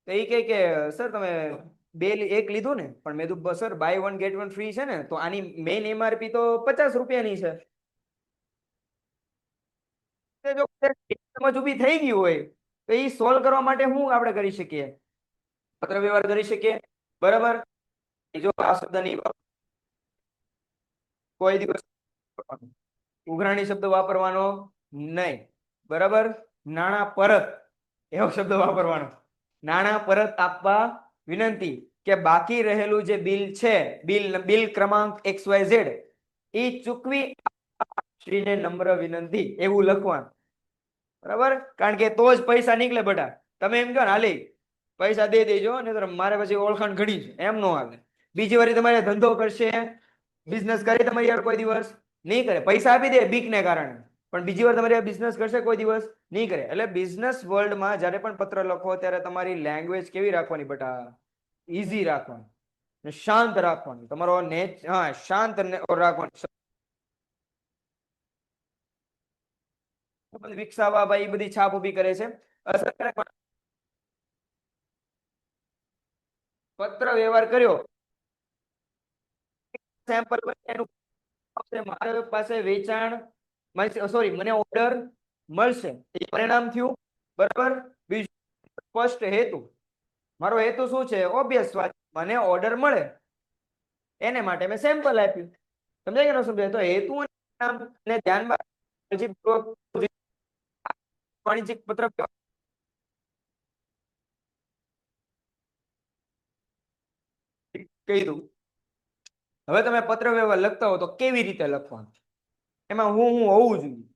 તો એ કે સર તમે એક લીધું ને, પણ મેં કીધું સર બાય 1 ગેટ 1 ફ્રી છે ને, તો આની મેઇન એમઆરપી તો 50 રૂપિયાની છે. જો સમજ ઊભી થઈ ગઈ હોય તો એ સોલ્વ કરવા માટે શું આપણે કરી શકીએ? પત્ર વ્યવહાર કરી શકીએ, બરાબર? જો આ શબ્દની કોઈ દિવસ ઉઘરાણી શબ્દ વાપરવાનો નહીં, બરાબર? નાણાં પરત એવો શબ્દ વાપરવાનો. નાણાં પરત આપવા વિનંતી, કે બાકી રહેલું જે બિલ છે, બિલ ક્રમાંક XYZ એ ચૂકવી શ્રીને નમ્ર વિનંતી, એવું લખવાનું, બરાબર? કારણ કે તો જ પૈસા નીકળે બેટા. તમે એમ કહો ને હાલી પૈસા દે દેજો ને, મારે પછી ઓળખાણ ઘણી છે, એમ નો હાલે. બીજી વાર તમારે ધંધો કરશે, બિઝનેસ કરે તમારી યાર કોઈ દિવસ નહીં કરે. પૈસા આપી દે બીકને કારણે, પણ બીજી વાર તમારે બિઝનેસ કરશે કોઈ દિવસ નહીં કરે. એટલે બિઝનેસ વર્લ્ડમાં જ્યારે પણ પત્ર લખો ત્યારે તમારી લેંગ્વેજ કેવી રાખવાની બેટા? ઈઝી રાખવાની, શાંત રાખવાની. તમારો શાંત રાખવાની. વિકસાવવા ભાઈ બધી છાપ ઊભી કરે છે. પત્ર વ્યવહાર કર્યો, સેમ્પલ મારી પાસે વેચાણ, સોરી મને ઓર્ડર મળશે, એ પરિણામ થયું, બરાબર? બીજું સ્પષ્ટ હેતુ. મારો હેતુ શું છે? ઓબ્વિયસ વાત, મને ઓર્ડર મળે એને માટે મેં સેમ્પલ આપ્યું. સમજાય કે ન સમજાય? તો હેતુ અને ધ્યાનમાં વાણિજ્યિક પત્ર કહી દઉં. હવે તમે પત્ર વ્યવહાર લખતા હો તો કેવી રીતે લખવાનું, એમાં હું હોવું જોઈએ,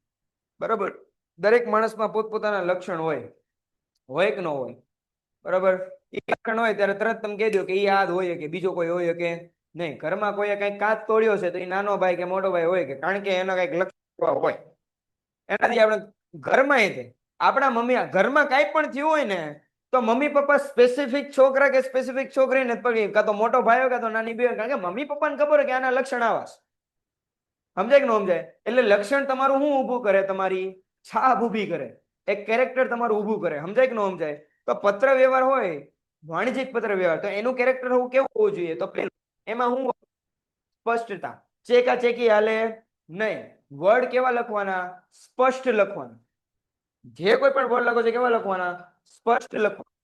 બરાબર? દરેક માણસમાં પોતપોતાના લક્ષણ હોય કે ન હોય, બરાબર? એ લક્ષણ હોય ત્યારે તરત તમે કહી દો કે એ આ હોય કે બીજો કોઈ હોય કે નહીં. ઘરમાં કોઈ કઈ કાચ તોડ્યો છે તો એ નાનો ભાઈ કે મોટો ભાઈ હોય કે, કારણ કે એનો કઈક લક્ષણ હોય. એનાથી આપણે ઘરમાં આપણા મમ્મી ઘરમાં કાંઈ પણ થયું હોય ને, તો મમ્મી પપ્પા સ્પેસિફિક છોકરા કે સ્પેસિફિક છોકરી ને પકડી, કાં તો મોટો ભાઈ હોય કાં તો નાની બેન, કારણ કે મમ્મી પપ્પાને ખબર હોય કે આના લક્ષણ આવા છે. સમજાય કે ન સમજાય? એટલે લક્ષણ તમારું શું ઊભું કરે? તમારી છાપ ઊભી કરે, એક કેરેક્ટર તમારું ઊભું કરે. સમજાય કે ન સમજાય? તો પત્ર વ્યવહાર હોય, વાણિજ્યિક પત્ર વ્યવહાર, તો એનું કેરેક્ટર કેવું હોવું જોઈએ? તો એમાં હું સ્પષ્ટતા, ચેકા ચેકી હાલે નહીં. વર્ડ કેવા લખવાના? સ્પષ્ટ લખવાના. જે કોઈ પણ વર્ડ લખો છે કેવા લખવાના? સ્પષ્ટ લખવાના.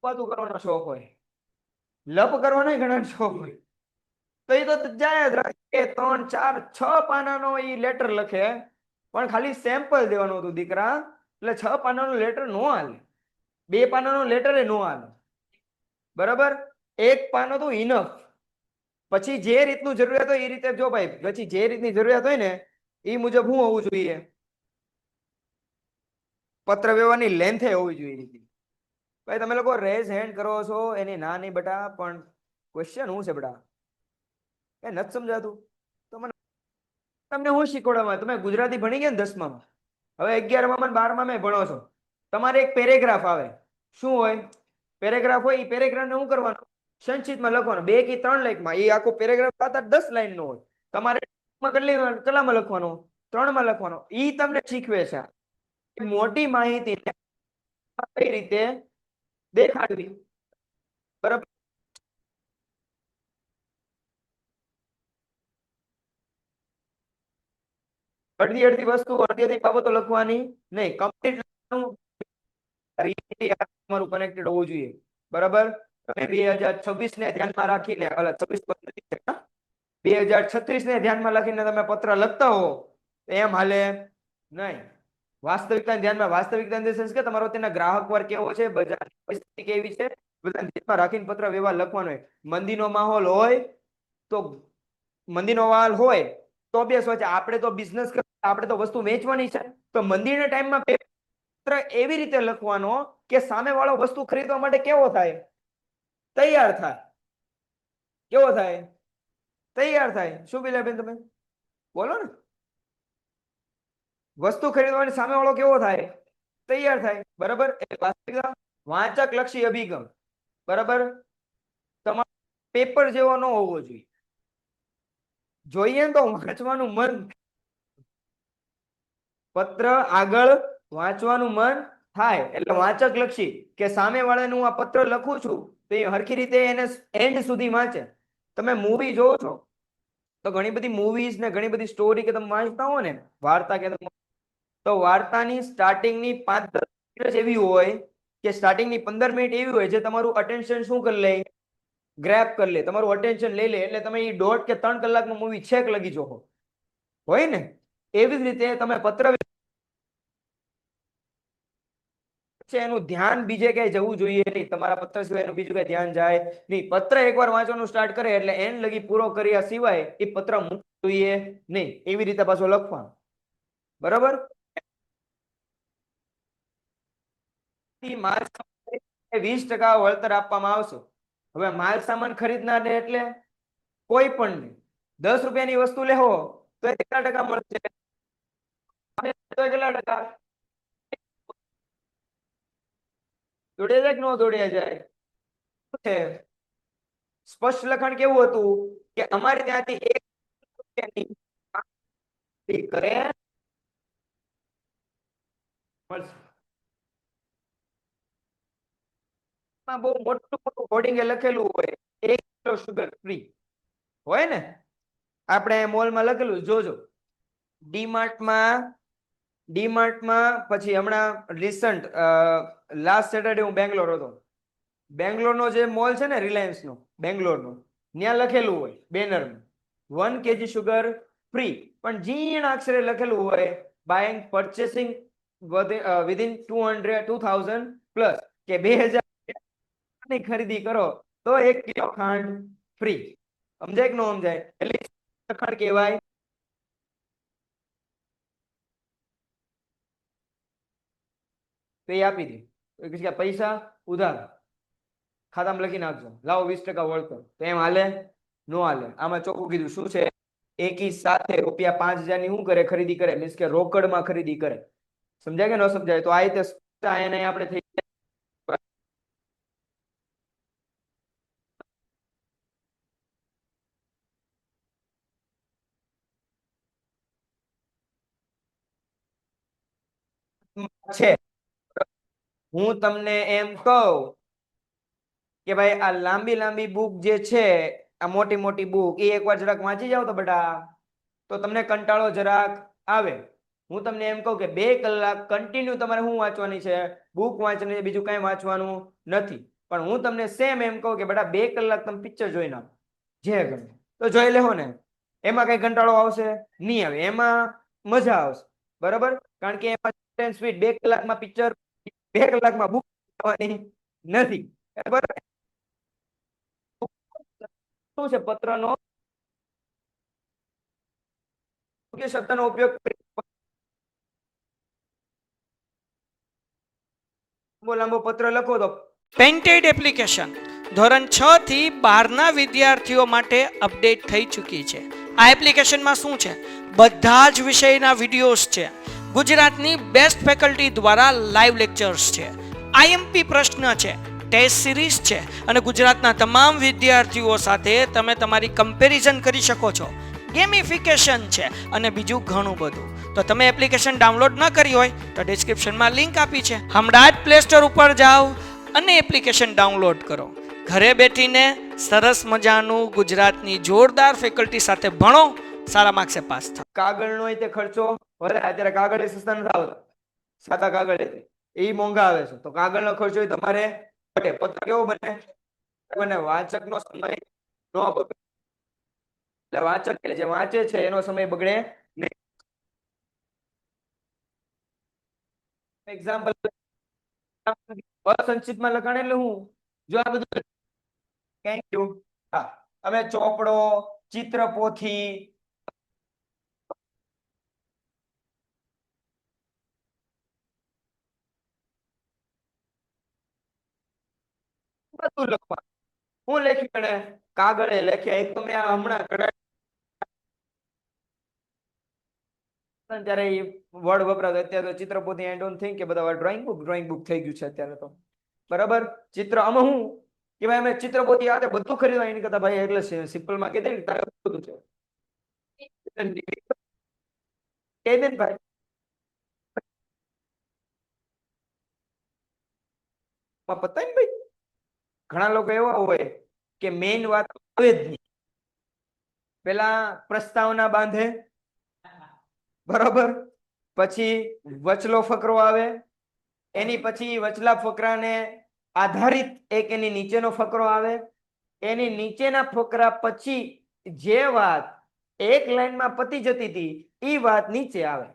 વાતો કરવાનો શોખ હોય, લપ કરવાનો ઘણા શોખ હોય, તો એ તો જાય જ રાખે. 3, 4, 6 પાનાનો એ લેટર લખે, પણ ખાલી સેમ્પલ દેવાનું હતું દીકરા. એટલે 6 પાનાનો લેટર નો હાલે, 2 પાનાનો લેટર નો હાલે, બરાબર? 1 પાનો તો ઇનફ. પછી જે રીતનું જરૂરિયાત હોય એ રીતે જો ભાઈ, પછી જે રીતની જરૂરિયાત હોય ને એ મુજબ શું હોવું જોઈએ? પત્ર વ્યવહારની લેન્થ હોવી જોઈએ. ભાઈ તમે લોકો રેઝ હેન્ડ કરો છો એની ના નહીં બેટા, પણ ક્વેશ્ચન શું છે બેટા? કઈ નથી સમજાતું તો મને તમને હું શીખવાડવા? તમે ગુજરાતી ભણી ગયા ને 10માં, હવે 11માં અને 12માં મેં ભણો છો. તમારે એક પેરેગ્રાફ આવે. શું હોય? પેરેગ્રાફ હોય. એ પેરેગ્રાફને શું કરવાનું? સંક્ષિપ્તમાં લખવાનું, 2 કે 3 લાઈનમાં. એ આખો પેરેગ્રાફ 7-8-10 લાઈન નો હોય. તમારે કેટલામાં લખવાનો? 3માં લખવાનો. એ તમને શીખવે છે મોટી માહિતી કઈ રીતે દેખાડવી, બરાબર? અડધી વસ્તુ, અડધી બાબતો લખવાની નહીં. કમ્પ્લીટ તમારું કનેક્ટેડ હોવું જોઈએ, બરાબર? તમે 2026 ને ધ્યાનમાં રાખીને 2036 ને ધ્યાનમાં રાખીને તમે પત્ર લખતા હો, એમ હાલે નહીં. વાસ્તવિકતા ધ્યાનમાં, વાસ્તવિકતા કે તમારો તેના ગ્રાહક વર્ગ કેવો છે, બજાર પરિસ્થિતિ કેવી છે, બધા ધ્યાનમાં રાખીને પત્ર વ્યવહાર લખવાનો હોય. મંદીનો માહોલ હોય તો, મંદીનો માહોલ હોય તો અભ્યાસ હોય છે. આપણે તો બિઝનેસ, આપણે તો વસ્તુ વેચવાની છે, તો મંદીના ટાઈમમાં પત્ર એવી રીતે લખવાનો કે સામે વાળો વસ્તુ ખરીદવા માટે કેવો થાય? તૈયાર થાય. કેવો થાય? તૈયાર થાય. શું પેલા બેન તમે બોલો ને? વસ્તુ ખરીદવાની સામે વાળો કેવો થાય? તૈયાર થાય, બરાબર? એ વાસ્તવિકતા વાચક લક્ષી અભિગમ, બરાબર, તમારો પેપર જેવો ન હોવો જોઈએ. જોઈએ ને તો વાંચવાનું મન, પત્ર આગળ વાંચવાનું મન થાય એટલે વાચક લક્ષી કે સામે વાળાનું હું આ પત્ર લખું છું તો એ હરખી રીતે એને એન્ડ સુધી વાંચે. તમે મૂવી જોવો છો તો ઘણી બધી મૂવીઝ ને ઘણી બધી સ્ટોરી કે તમે વાંચતા હો ને વાર્તા કે તો વાર્તાની સ્ટાર્ટિંગની 5-10 મિનિટ એવી હોય કે સ્ટાર્ટિંગની 15 મિનિટ એવી હોય જે તમારું અટેન્શન શું કરી લે, ગ્રેપ કરી લે, તમારું અટેન્શન લઈ લે, એટલે તમે એ 1.5 કે 3 કલાકનું મૂવી છેક લગી જોવો હોય ને. એવી જ રીતે તમે પત્ર છે એનું ધ્યાન બીજે ક્યાંય જવું જોઈએ નહીં. તમારા પત્ર સિવાય એનું બીજું કઈ ધ્યાન જાય નહીં. પત્ર એકવાર વાંચવાનું સ્ટાર્ટ કરે એટલે એન્ડ લગી પૂરો કર્યા સિવાય એ પત્ર મૂકવું જોઈએ નહીં. એવી રીતે પાછો લખવાનું, બરાબર. 20% વળતર આપવામાં આવશે. હવે માલ સામાન ખરીદનારને એટલે કોઈ પણ નહીં. 10 રૂપિયાની વસ્તુ લેવો તો એ કેટલા ટકા મળશે? તો કેટલા ટકા? દોડ્યા જાય કે ન દોડ્યા જાય? છે સ્પષ્ટ લખાણ કેવું હતું કે અમારે ત્યાંથી 1 રૂપિયાની કરે મળશે. બહુ મોટું મોટું હોર્ડિંગે લખેલું હોય 1 કિલો સુગર ફ્રી હોય ને. આપણે મોલમાં લખેલું જોજો. ડીમાર્ટમાં પછી હમણાં રિસન્ટ લાસ્ટ સેટરડે હું બેંગ્લોર હતો. બેંગ્લોરનો જે મોલ છે ને રિલાયન્સનો બેંગ્લોરનો, ત્યાં લખેલું હોય બેનરમાં 1 kg સુગર ફ્રી, પણ ઝીણા અક્ષરે લખેલું હોય બાયંગ પરચેસિંગ વિધિન 2000 પ્લસ કે 2000 ની ખરીદી કરો તો 1 કિલો ખાંડ ફ્રી. સમજાય કે ન સમજાય? એટલે લખાણ કહેવાય. તો એ આપી દે પૈસા ઉધાર ખાતામાં લખી નાખજો, લાવો 20% વળતર. તો એમ હાલે? નો હાલે. આમાં ચોખ્ખું કીધું શું છે, એકી સાથે રૂપિયા 5000 ની શું કરે? ખરીદી કરે, મીન્સ કે રોકડમાં ખરીદી કરે. સમજાય કે ન સમજાય? તો આ રીતે એને આપણે થઈ છે. હું તમને એમ કહું કે ભાઈ આ લાંબી લાંબી બુક જે છે, આ મોટી મોટી બુક એ એકવાર જરાક વાંચી જાવ તો બેટા તો તમને કંટાળો જરાક આવે. હું તમને એમ કહું કે 2 કલાક કન્ટિન્યુ તમારે શું વાંચવાની છે? બુક વાંચવાની છે, બીજું કઈ વાંચવાનું નથી. પણ હું તમને સેમ એમ કહું કે બેટા 2 કલાક તમે પિક્ચર જોઈ નાખો, જે ગમે તો જોઈ લેવો ને. એમાં કઈ કંટાળો આવશે નહીં? આવે એમાં મજા આવશે, બરાબર. કારણ કે એમાં સ્પીડ 2 કલાકમાં પિક્ચર, 2 કલાકમાં બુક નથી, બરાબર. શું છે પત્રનો શબ્દનો ઉપયોગ લાંબો પત્ર લખો તો પેન્ટેડ એપ્લિકેશન ધોરણ 6 થી 12ના વિદ્યાર્થીઓ માટે અપડેટ થઈ ચૂકી છે. આ એપ્લિકેશનમાં શું છે? બધા જ વિષયના વિડીયોઝ છે. ગુજરાતની બેસ્ટ ફેકલ્ટી દ્વારા લાઈવ લેક્ચર્સ છે. આઈએમપી પ્રશ્ન છે, ટેસ્ટ સિરીઝ છે અને ગુજરાતના તમામ વિદ્યાર્થીઓ સાથે તમે તમારી કમ્પેરિઝન કરી શકો છો. ગેમિફિકેશન છે અને બીજું ઘણું બધું. તો તમે એપ્લિકેશન ડાઉનલોડ ન કરી હોય તો ડિસ્ક્રિપ્શનમાં લિંક આપી છે. હમણાં જ પ્લે સ્ટોર ઉપર જાઓ અને એપ્લિકેશન ડાઉનલોડ કરો. ઘરે બેઠીને સરસ મજાનું ગુજરાતની જોરદાર ફેકલ્ટી સાથે ભણો, સારા માર્ક્સે પાસ થાઓ. કાગળનો તે ખર્ચો ભલે અત્યારે કાગળ સસ્તા નથી આવતા, સાદા કાગળ એ મોંઘા આવે છે, તો કાગળનો ખર્ચો તમારે ઘટે. પત્ર કેવો બને? વાચકનો સમય ન બગડે. એટલે વાચક જે વાંચે છે એનો સમય બગડે નહીં. એક્ઝામ્પલ અસંક્ષિપ્તમાં લખાણ એટલે હું જો આ બધું થેન્ક યુ. હા, અમે ચોપડો, ચિત્રપોથી બધું લખવા. હું લખ્યું એને કાગળે લખ્યા. એક તો મેં હમણાં ત્યારે વર્ડ વપરાતો, અત્યારે તો ચિત્રપોથી એન્ડ ઓન થિંક કે બધા ડ્રોઈંગ બુક થઈ ગયું છે અત્યારે તો. બરાબર. ચિત્ર આમાં હું કે ભાઈ અમે ચિત્ર પોતી આ તે બધું ખરીદવા એની કરતા ભાઈ એટલે સિમ્પલ માં કહી દે ને તારે બધું છે કહી દે ને ભાઈ. માં પતાય ને ભાઈ. ઘણા લોકો એવા હોય કે મેઇન વાત આવે જ નહીં. પેલા પ્રસ્તાવના બાંધે, બરોબર, પછી વચલો ફકરો આવે, એની પછી વચલા ફકરાને આધારિત એક એની નીચેનો ફકરો આવે, એની નીચેના ફકરા પછી જે વાત એક લાઈનમાં પતી જતી હતી એ વાત નીચે આવે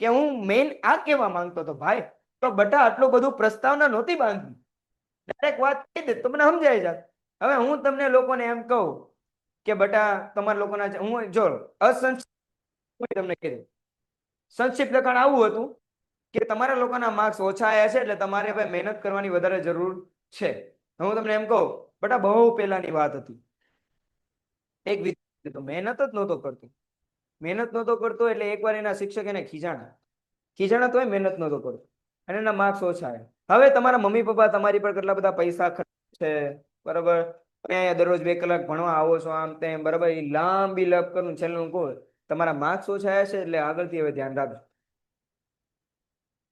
કે હું મેઇન આ કહેવા માંગતો હતો ભાઈ. તો બટા આટલું બધું પ્રસ્તાવના નહોતી બાંધવી, દરેક વાત કહી દે તો મને સમજાય જાય. હવે હું તમને લોકોને એમ કહું કે બટા તમારા લોકોના હું જો અસંક્ષિપ્ત તમને કહી દઉં. સંક્ષિપ્ત લખાણ આવું હતું કે તમારા લોકોના માર્ક્સ ઓછા આવ્યા છે એટલે તમારે ભાઈ મહેનત કરવાની વધારે જરૂર છે. હું તમને એમ કહું બટા બહુ પહેલાની વાત હતી. એક વિદ્યાર્થી તો મહેનત જ નહોતો કરતો. મહેનત નહોતો કરતો એટલે એકવાર એના શિક્ષક એને ખીજાણા તોય મહેનત નહોતો કરતો અને એના માર્ક્સ ઓછા આવ્યા. હવે તમારા મમ્મી પપ્પા તમારી પર કેટલા બધા પૈસા ખર્ચે છે, બરાબર, તમે અહીંયા દરરોજ 2 કલાક ભણવા આવો છો આમ તેમ, બરાબર, એ લાંબી લપ કરું છેલ્લે હું કહું તમારા માર્ક્સ ઓછા આવ્યા છે એટલે આગળથી હવે ધ્યાન રાખજો.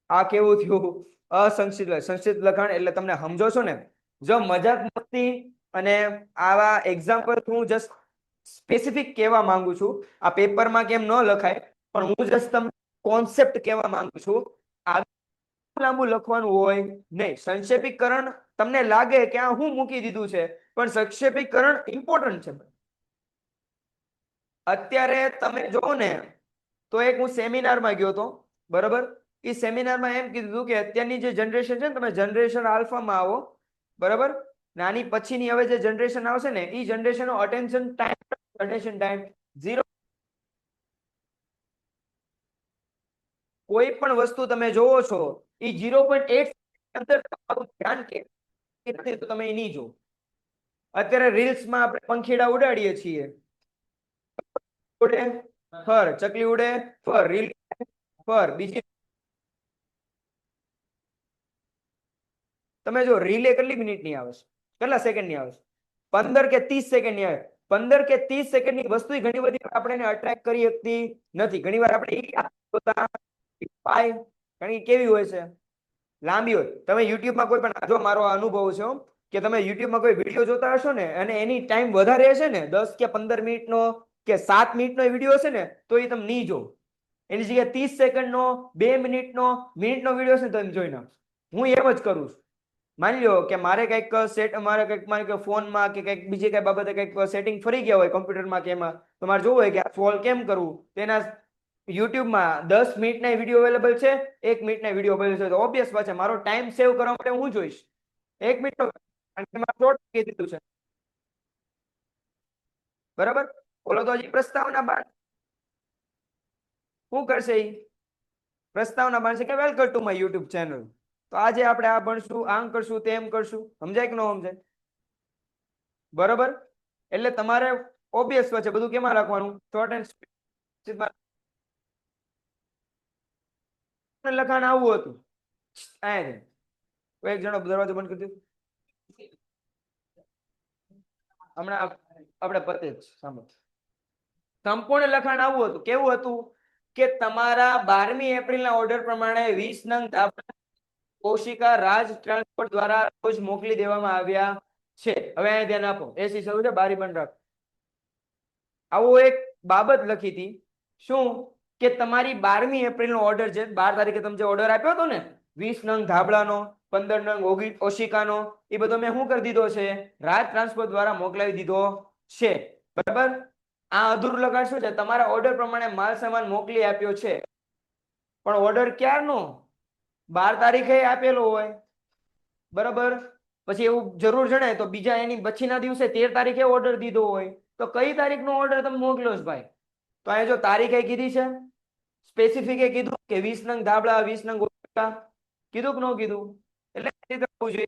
આ કેવું થયું? સંક્ષિપ્ત લખાણ એટલે તમને સમજો છો ને? જો મજાક મસ્તી અને આવા એક્ઝામ્પલ હું જસ્ટ સ્પેસિફિક કહેવા માંગુ છું. આ પેપરમાં કેમ ન લખાય પણ હું જસ્ટ તમને કોન્સેપ્ટ કહેવા માંગુ છું. લાંબુ લખવાનું હોય નહીં. સંક્ષેપીકરણ તમને લાગે કે આ હું મૂકી દીધું છે પણ સંક્ષેપીકરણ ઇમ્પોર્ટન્ટ છે. અત્યારે તમે જોવો ને તો એક હું સેમિનારમાં ગયો હતો, બરાબર, એ સેમિનારમાં એમ કીધું કે અત્યારની જે જનરેશન છે ને તમે જનરેશન આલ્ફામાં આવો, બરાબર, નાની પછીની હવે જે જનરેશન આવશે ને એ જનરેશનનો અટેન્શન ટાઈમ 0. કોઈ પણ વસ્તુ તમે જોવો છો એ 0.8 અંદર ધ્યાન કે નથી તો તમે નહીં જો. અત્યારે રીલ્સમાં આપણે પંખીડા ઉડાડીએ છીએ, ઉડે ફર, ચકલી ઉડે ફર, રીલ ફર, બીજી તમે જો રીલે કેટલી મિનિટની આવે છે, કેટલા સેકન્ડની આવે છે? 15 કે 30 સેકન્ડની આવે. 15 કે 30 સેકન્ડની વસ્તુ ઘણી બધી આપણે અટ્રેક્ટ કરી શકતી નથી. ઘણી વાર આપણે ઘણી કેવી હોય છે, લાંબી હોય. તમે યુટ્યુબમાં કોઈ પણ જો મારો અનુભવ છે કે તમે યુટ્યુબમાં કોઈ વિડીયો જોતા હશો ને અને એની ટાઈમ વધારે હશે ને 10 કે 15 મિનિટનો કે 7 મિનિટનો વિડીયો હશે ને તો એ તમે નહીં જો. એની જગ્યાએ 30 સેકન્ડનો, 2 મિનિટનો વિડીયો છે તો તમે જોઈ નાખો. હું એમ જ કરું છું. માની લો કે મારે કંઈક મારે કંઈક ફોનમાં કે કંઈક બીજી કઈ બાબતે કંઈક સેટિંગ ફરી ગયા હોય કોમ્પ્યુટરમાં કે એમાં, તો મારે જોવું હોય કે આ સોલ્વ કેમ કરવું, તેના યુટ્યુબમાં 10 મિનિટના વિડીયો અવેલેબલ છે, 1 મિનિટના વિડીયો અવેલેબલ છે. તો ઓબ્વિયસ વાત છે મારો ટાઈમ સેવ કરવા માટે હું જોઈશ 1 મિનિટનો, શોર્ટ કહી દીધું છે, બરાબર. બોલો તો હજી પ્રસ્તાવના બાદ શું કરશે? પ્રસ્તાવના બાંધશે કે welcome to my YouTube channel. તો આજે આપણે આ ભણશું, આમ કરશું, તેમ કરશું. સમજાય કે ન સમજાય? બરાબર. એટલે તમારે ઓબ્વિયસ છે બધું કેમાં રાખવાનું? Short and sweet. લખાણ આવું હતું. એક જણો દરવાજો બંધ કરી દીધો. હમણાં આપણે પતે જ સાંભળો. સંપૂર્ણ લખાણ આવું હતું. કેવું હતું કે તમારા 12મી એપ્રિલના ઓર્ડર પ્રમાણે 20 નંગ કોશિકા રાજ ટ્રાન્સપોર્ટ દ્વારા રોજ મોકલી દેવામાં આવ્યા છે. હવે અહીંયા ધ્યાન આપો. એસી શરૂ છે, બારી બંધ રાખો. આવું એક બાબત લખી હતી. શું કે તમારી 12મી એપ્રિલનો ઓર્ડર છે, 12 તારીખે તમે જે ઓર્ડર આપ્યો હતો ને 20 નંગ ધાબળાનો, 15 નંગ ઓશિકાનો, એ બધો મેં શું કરી દીધો છે? રાજ ટ્રાન્સપોર્ટ દ્વારા મોકલાવી દીધો છે. બરાબર. આ અધૂરું લખાણ શું છે? તમારા ઓર્ડર પ્રમાણે માલ સામાન મોકલી આપ્યો છે, પણ ઓર્ડર ક્યારનો? 12 તારીખે આપેલો હોય, બરાબર. પછી એવું જરૂર જણાય તો બીજા એની પછીના દિવસે 13 તારીખે ઓર્ડર દીધો હોય, તો કઈ તારીખનો ઓર્ડર તમે મોકલ્યો છે ભાઈ? તો અહીંયા જો તારીખે કીધી છે, સ્પેસિફિક કીધું કે 20 નંગ ધાબળા, 20 નંગ ઓશિકા, કીધું કે ન કીધું? એટલે જોઈએ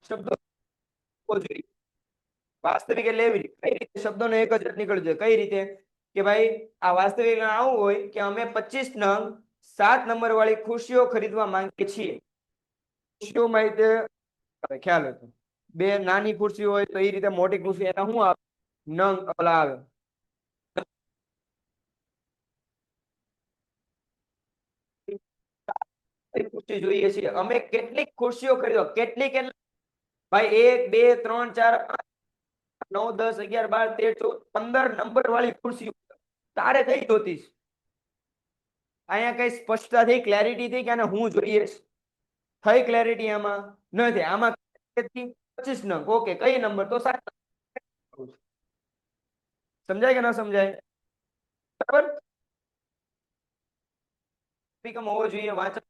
શબ્દો જોઈએ વાસ્તવિક એટલે એવી રીતે કઈ રીતે શબ્દોનો એક જ નીકળજો. કઈ રીતે? કે ભાઈ આ વાસ્તવિકમાં આવું હોય કે અમે 25 નંગ 7 નંબર વાળી ખુરશીઓ ખરીદવા માંગીએ છીએ. ખુરશીઓમાં રીતે હવે ખ્યાલ હતો, બે નાની ખુરશી હોય તો એ રીતે મોટી ખુરશી એના શું આવે નંગ ઓલા આવે. ખુરશી જોઈએ છીએ અમે, કેટલીક ખુરશીઓ ખરીદો, કેટલીક એટલે ભાઈ 1 2 3 4 5 9 10 11 12 13 14 15 નંબર વાળી ખુરશી તારે કઈ જોતી છે? અહીંયા કઈ સ્પષ્ટતા થઈ, ક્લેરિટી થઈ કે આને હું જોઈએ છે? થઈ ક્લેરિટી આમાં નથી. આમાં 25 નંગ ઓકે, કઈ નંબર તો 7. સમજાય કે ના સમજાય? બરાબર. હોવો જોઈએ, વાંચન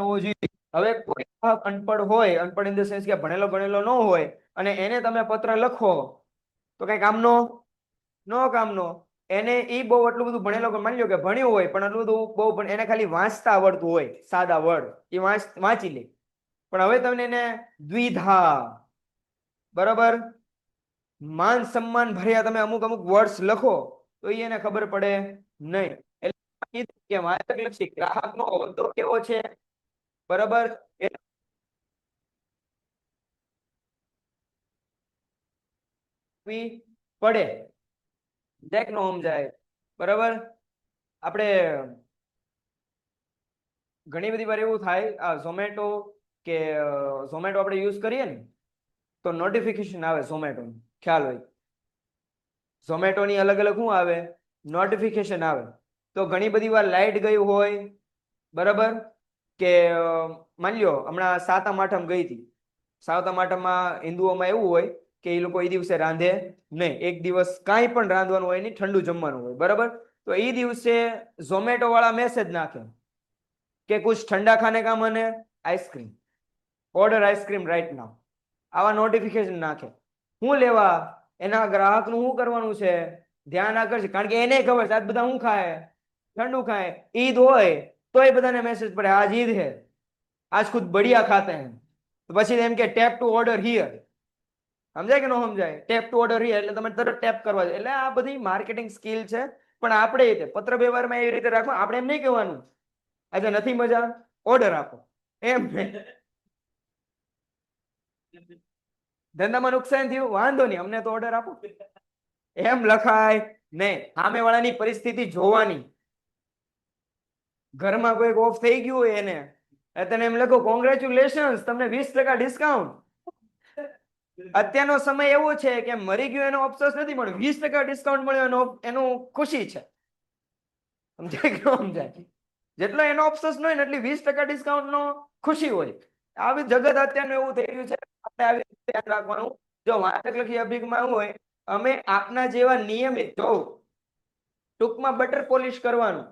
હોવો જોઈએ. હવે કોઈ અનપઢ હોય, અનપઢ ઇન ધ સેન્સ કે ભણેલો ગણેલો ન હોય અને એને તમે પત્ર લખો તો કઈ કામનો નો કામનો. એને ઈ બહુ એટલું બધું ભણેલો, માની લો કે ભણ્યું હોય પણ એટલું બધું બહુ પણ એને ખાલી વાંચતા આવડતું હોય, સાદા વર્ડ એ વાંચી લે. પણ હવે તમને એને દ્વિધા, બરાબર, માન સન્માન ભર્યા તમે અમુક અમુક વર્ડ્સ લખો તો એને ખબર પડે નહીં. એટલે કે વાચક લક્ષી ગ્રાહકનો હોદ્દો કેવો છે, બરાબર, પડે દેખ નો સમજાય. બરાબર. આપણે ઘણી બધી વાર એવું થાય આ ઝોમેટો કે ઝોમેટો આપણે યુઝ કરીએ ને તો નોટિફિકેશન આવે ઝોમેટો, ખ્યાલ હોય ઝોમેટોની અલગ અલગ શું આવે, નોટિફિકેશન આવે. તો ઘણી બધી વાર લાઈટ ગયું હોય, બરાબર, કે માની લો હમણાં સાતમ આઠમ ગઈ હતી, સાતમ આઠમમાં હિન્દુઓમાં એવું હોય કે એ લોકો એ દિવસે રાંધે નહીં, એક દિવસ કાંઈ પણ રાંધવાનું હોય નહીં, ઠંડુ જમવાનું હોય, બરાબર. તો એ દિવસે ઝોમેટો વાળા મેસેજ નાખે કે કુછ ઠંડા ખાને કા મન હે, આઈસ્ક્રીમ, ઓર્ડર આઈસ્ક્રીમ રાઈટ નાउ. આવા નોટિફિકેશન નાખે. શું લેવા? એના ગ્રાહકનું શું કરવાનું છે, ધ્યાન આકર્ષે, કારણ કે એને ખબર છે આજ બધા શું ખાય, ઠંડુ ખાય. ઈદ હોય તો એ બધાને મેસેજ પડે આજ ઈદ હે, આજ ખુદ બઢિયા ખાતે હે. તો પછી એમ કે ટેપ ટુ ઓર્ડર હિયર. સમજાય કે ન સમજાય? ટેપ ટુ ઓર્ડર હિયર એટલે તમે તરત ટેપ કરવા છે. એટલે આ બધી માર્કેટિંગ સ્કિલ છે. પણ આપણે રીતે પત્ર વ્યવહારમાં એવી રીતે રાખવા, આપણે એમ નહીં કહેવાનું આજે નથી મજા, ઓર્ડર આપો, એમ ધંધામાં નુકસાન થયું, વાંધો નહીં, અમને તો ઓર્ડર આપો, એમ લખાય નહીં. સામેવાળાની પરિસ્થિતિ જોવાની. ઘરમાં કોઈ ઓફ થઈ ગયું હોય એને તને એમ લખો કોંગ્રેચ્યુલેશન્સ, તમને 20% ડિસ્કાઉન્ટ. અત્યારનો સમય એવો છે કે મરી ગયો એનો અફસોસ નથી, પણ 20% ડિસ્કાઉન્ટ મળ્યો એનું ખુશી છે. સમજાય કે ન સમજાય? જેટલો એનો અફસોસ ન હોય ને એટલી 20% ડિસ્કાઉન્ટ નો ખુશી હોય. આવી જગત અત્યારનું એવું થઈ ગયું છે. આપણે આવી ધ્યાન રાખવાનું. જો વાચકલક્ષી અભિગમમાં એવું હોય, અમે આપના જેવા નિયમિત, જો ટૂંકમાં બટર પોલિશ કરવાનું.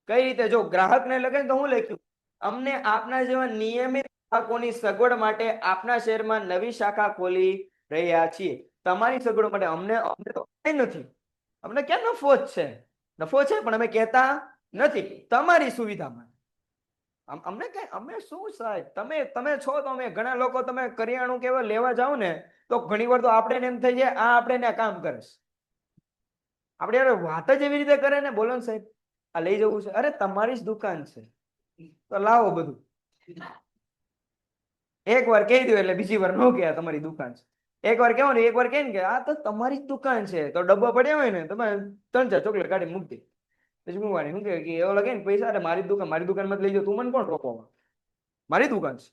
કઈ રીતે? જો ગ્રાહકને લખે તો હું લખ્યું, અમને આપના જેવા નિયમિત ગ્રાહકોની સગવડ માટે આપના શહેરમાં નવી શાખા ખોલી રહ્યા છીએ. તમારી સગવડ માટે અમને તો કઈ નથી, અમને ક્યાં નફો જ છે, નફો છે પણ અમે કહેતા નથી, તમારી સુવિધા માટે. અમને કઈ, અમે શું સાહેબ, તમે છો તો અમે. ઘણા લોકો તમે કરિયાણું કેવા લેવા જાવ ને તો ઘણી વાર તો આપણે એમ થઈ જાય આ આપણે કામ કરે છે. આપણે યાર વાત જ એવી રીતે કરે ને, બોલો ને સાહેબ આ લઈ જવું છે, અરે તમારી જ દુકાન છે તો લાવો બધું. એક વાર કહી દો એટલે બીજી વાર ન કહે તમારી દુકાન છે. એક વાર કહેવાનું, એક વાર કહે ને કે આ તો તમારી જ દુકાન છે, તો ડબ્બા પડ્યા હોય ને તમે 3-4 ચોકલેટ કાઢી મૂકી દે. પછી શું વાણી શું કે એવો લગે ને પૈસા, મારી દુકાન, મારી દુકાનમાં લઈ જાઓ, તું મને કોણ રોકવા, મારી દુકાન છે.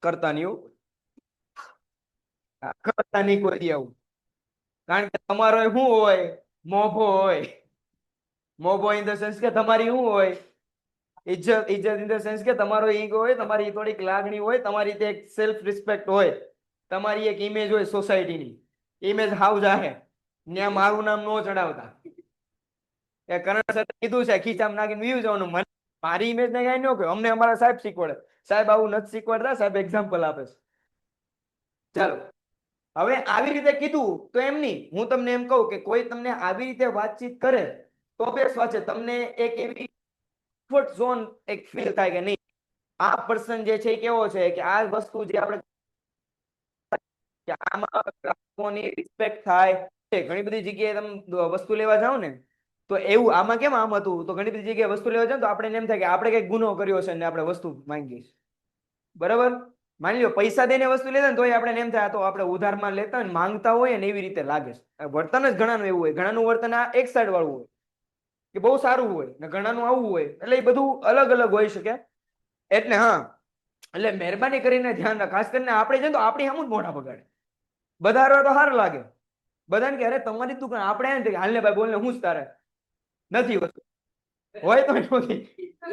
કરતા નહીં, કરતા નહીં કોઈ દી આવું. કારણ કે તમારો શું હોય, મોભો હોય. મોભો ઇન ધ સેન્સ કે તમારી શું હોય, ઇજ્જત. ઇજ્જત ઇન ધ સેન્સ કે તમારો ઈગો હોય, તમારી થોડીક લાગણી હોય, તમારી તે એક સેલ્ફ રિસ્પેક્ટ હોય, તમારી એક ઇમેજ હોય સોસાયટીની. ઇમેજ હાવ જાહે, ત્યાં મારું નામ નો ચડાવતા. એ કરણ સર કીધું છે ખીચામાં નાખીને વ્યૂ જવાનું. મને મારી ઇમેજ ને કઈ ન કહ્યું, અમને અમારા સાહેબ શીખવાડે. સાહેબ આવું નથી શીખવાડતા, સાહેબ એક્ઝામ્પલ આપે છે. ચાલો, હવે આવી રીતે કીધું તો એમ નહીં, હું તમને એમ કહું કે કોઈ તમને આવી રીતે વાતચીત કરે તો બેસ વાત છે. તમને એક એવી કમ્ફર્ટ ઝોન એક ફીલ થાય કે નહીં, આ પર્સન જે છે કેવો છે, કે આ વસ્તુ જે આપણે કે આમાં ગ્રાહકોની રિસ્પેક્ટ થાય, ઘણી બધી જગ્યાએ તમે વસ્તુ લેવા જાઓ ને તો એવું આમાં કેમ આમ હતું તો ઘણી બધી જગ્યાએ વસ્તુ લેવા જાઓ તો આપણે એમ થાય કે આપણે કઈક ગુનો કર્યો છે ને આપણે વસ્તુ માંગીએ છીએ બરાબર માની લો પૈસા દઈને વસ્તુ લેતા ને તોય આપણે એમ થાય તો આપણે ઉધારમાં લેતા ને માંગતા હોય ને એવી રીતે લાગે છે વર્તન જ ઘણાનું એવું હોય ઘણાનું વર્તન આ એક સાઈડ વાળું હોય કે બહુ સારું હોય ને ઘણાનું આવું હોય એટલે એ બધું અલગ અલગ હોઈ શકે એટલે હા એટલે મહેરબાની કરીને ધ્યાન રાખ ખાસ કરીને આપણે જઈએ તો આપણી સામું જ મોઢા બગાડે બધા હારે તો સારું લાગે બધાને કે અરે તમારી દુકાન આપણે એમ કે હાલ ને ભાઈ બોલને હું જ તારે નથી વસ્તુ હોય તો નથી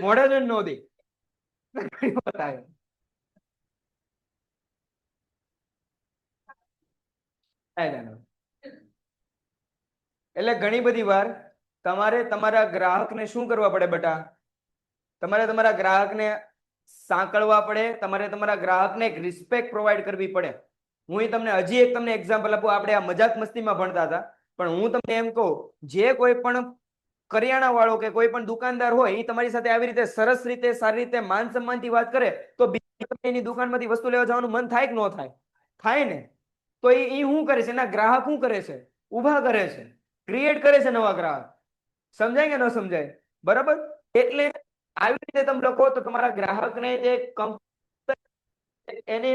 મોઢે જ ન દે ઘણી વાત આવે એટલે ઘણી બધી વાર તમારે તમારા ગ્રાહકને શું કરવા પડે બેટા તમારે તમારા ગ્રાહકને સાંકળવા પડે તમારે તમારા ગ્રાહકને એક રિસ્પેક્ટ પ્રોવાઈડ કરવી પડે હું તમને હજી એક તમને એક્ઝામ્પલ આપું આપણે આ મજાક મસ્તીમાં ભણતા હતા પણ હું તમને એમ કહું જે કોઈ પણ કરિયાણા વાળો કે કોઈ પણ દુકાનદાર હોય એ તમારી સાથે આવી રીતે સરસ રીતે સારી રીતે માન સન્માનથી વાત કરે તો એની દુકાનમાંથી વસ્તુ લેવા જવાનું મન થાય કે ન થાય થાય ને તો એ શું કરે છે એના ગ્રાહક શું કરે છે ઊભા કરે છે ક્રિએટ કરે છે નવા ગ્રાહક સમજાય કે ન સમજાય બરાબર એટલે આવી રીતે તમે લખો તો તમારા ગ્રાહકને જે એને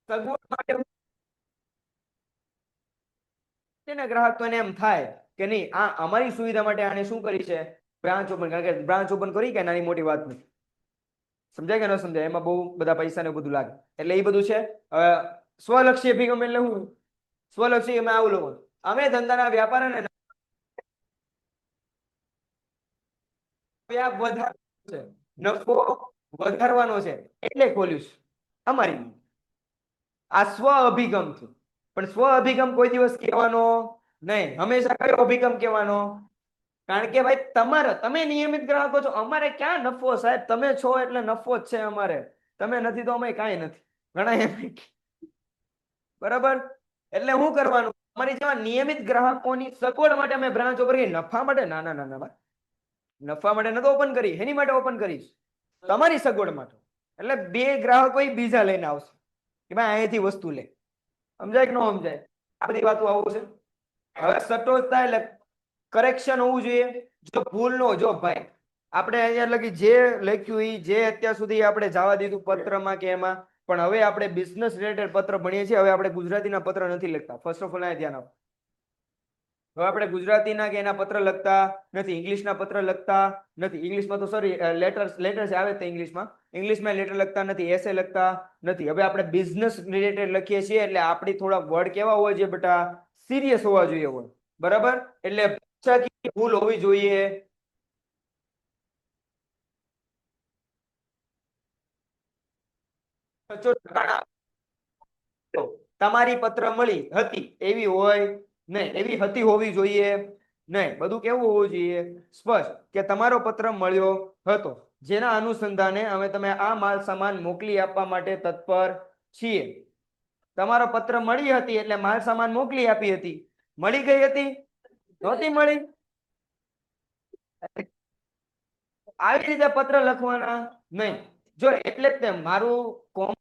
સગવડ માટે ગ્રાહક તો એને એમ થાય કે નહીં આ અમારી સુવિધા માટે આને શું કરી છે બ્રાન્ચ ઓપન કારણ કે બ્રાન્ચ ઓપન કરી કે નાની મોટી વાત નથી સમજાય કે ન સમજાય એમાં બહુ બધા પૈસા ને બધું લાગે એટલે એ બધું છે સ્વલક્ષી અભિગમ એટલે હું સ્વલક્ષી એમાં આવું લોકો અમે ધંધાના વ્યાપાર અને વ્યાપ વધારવાનો છે નફો વધારવાનો છે એટલે ખોલ્યું છે અમારી આ સ્વ અભિગમ છે પણ સ્વ અભિગમ કોઈ દિવસ કહેવાનો નહીં હંમેશા કયો અભિગમ કહેવાનો કારણ કે ભાઈ તમારે તમે નિયમિત ગ્રાહકો છો અમારે ક્યાં નફો સાહેબ તમે છો એટલે નફો જ છે અમારે તમે નથી તો અમે કાંઈ નથી ઘણા એમ બરાબર એટલે શું કરવાનું અમારી જેવા નિયમિત ગ્રાહકોની સગવડ માટે અમે બ્રાન્ચ ઓપન કરી નફા માટે ના ના ના ના નફા માટે નતો ઓપન કરી એની માટે ઓપન કરીશ તમારી સગવડ માટે એટલે બે ગ્રાહકો બીજા લઈને આવશે કે ભાઈ અહીંથી વસ્તુ લે સમજાય કે ન સમજાય આ બધી વાતો આવું છે હવે સટોચતા એટલે કરેક્શન હોવું જોઈએ જો ભૂલ નો જો ભાઈ આપણે અહીંયા લગી જે લખ્યું એ જે અત્યાર સુધી આપણે જવા દીધું પત્રમાં કે એમાં પણ હવે આપણે બિઝનેસ રિલેટેડ પત્ર ભણીએ છીએ હવે આપણે ગુજરાતીના પત્ર નથી લખતા ફર્સ્ટ ઓફ ઓલ આ ધ્યાન આપો હવે આપણે ગુજરાતીના કે એના પત્ર લખતા નથી ઇંગ્લિશના પત્ર લખતા નથી ઇંગ્લિશમાં તો સોરી લેટર્સ આવે તો ઇંગ્લિશમાં લેટર લખતા નથી એસે લખતા નથી હવે આપણે બિઝનેસ રિલેટેડ લખીએ છીએ એટલે આપણી થોડા વર્ડ કેવા હોય છે બેટા સિરિયસ હોવા જોઈએ હોય બરાબર એટલે ભાષાકીય ભૂલ હોવી જોઈએ તમારી પત્ર મળી હતી એવી હોય નહીં એવી હતી હોવી જોઈએ નહીં બધું કેવું હોવું જોઈએ સ્પષ્ટ કે તમારો પત્ર મળ્યો હતો જેના અનુસંધાને અમે તમે આ માલ સામાન મોકલી આપવા માટે તત્પર છીએ તમારો પત્ર મળી હતી એટલે માલ સામાન મોકલી આપી હતી મળી ગઈ હતી નહોતી મળી આવી રીતે પત્ર લખવાના નહીં જો એટલે જ તે મારું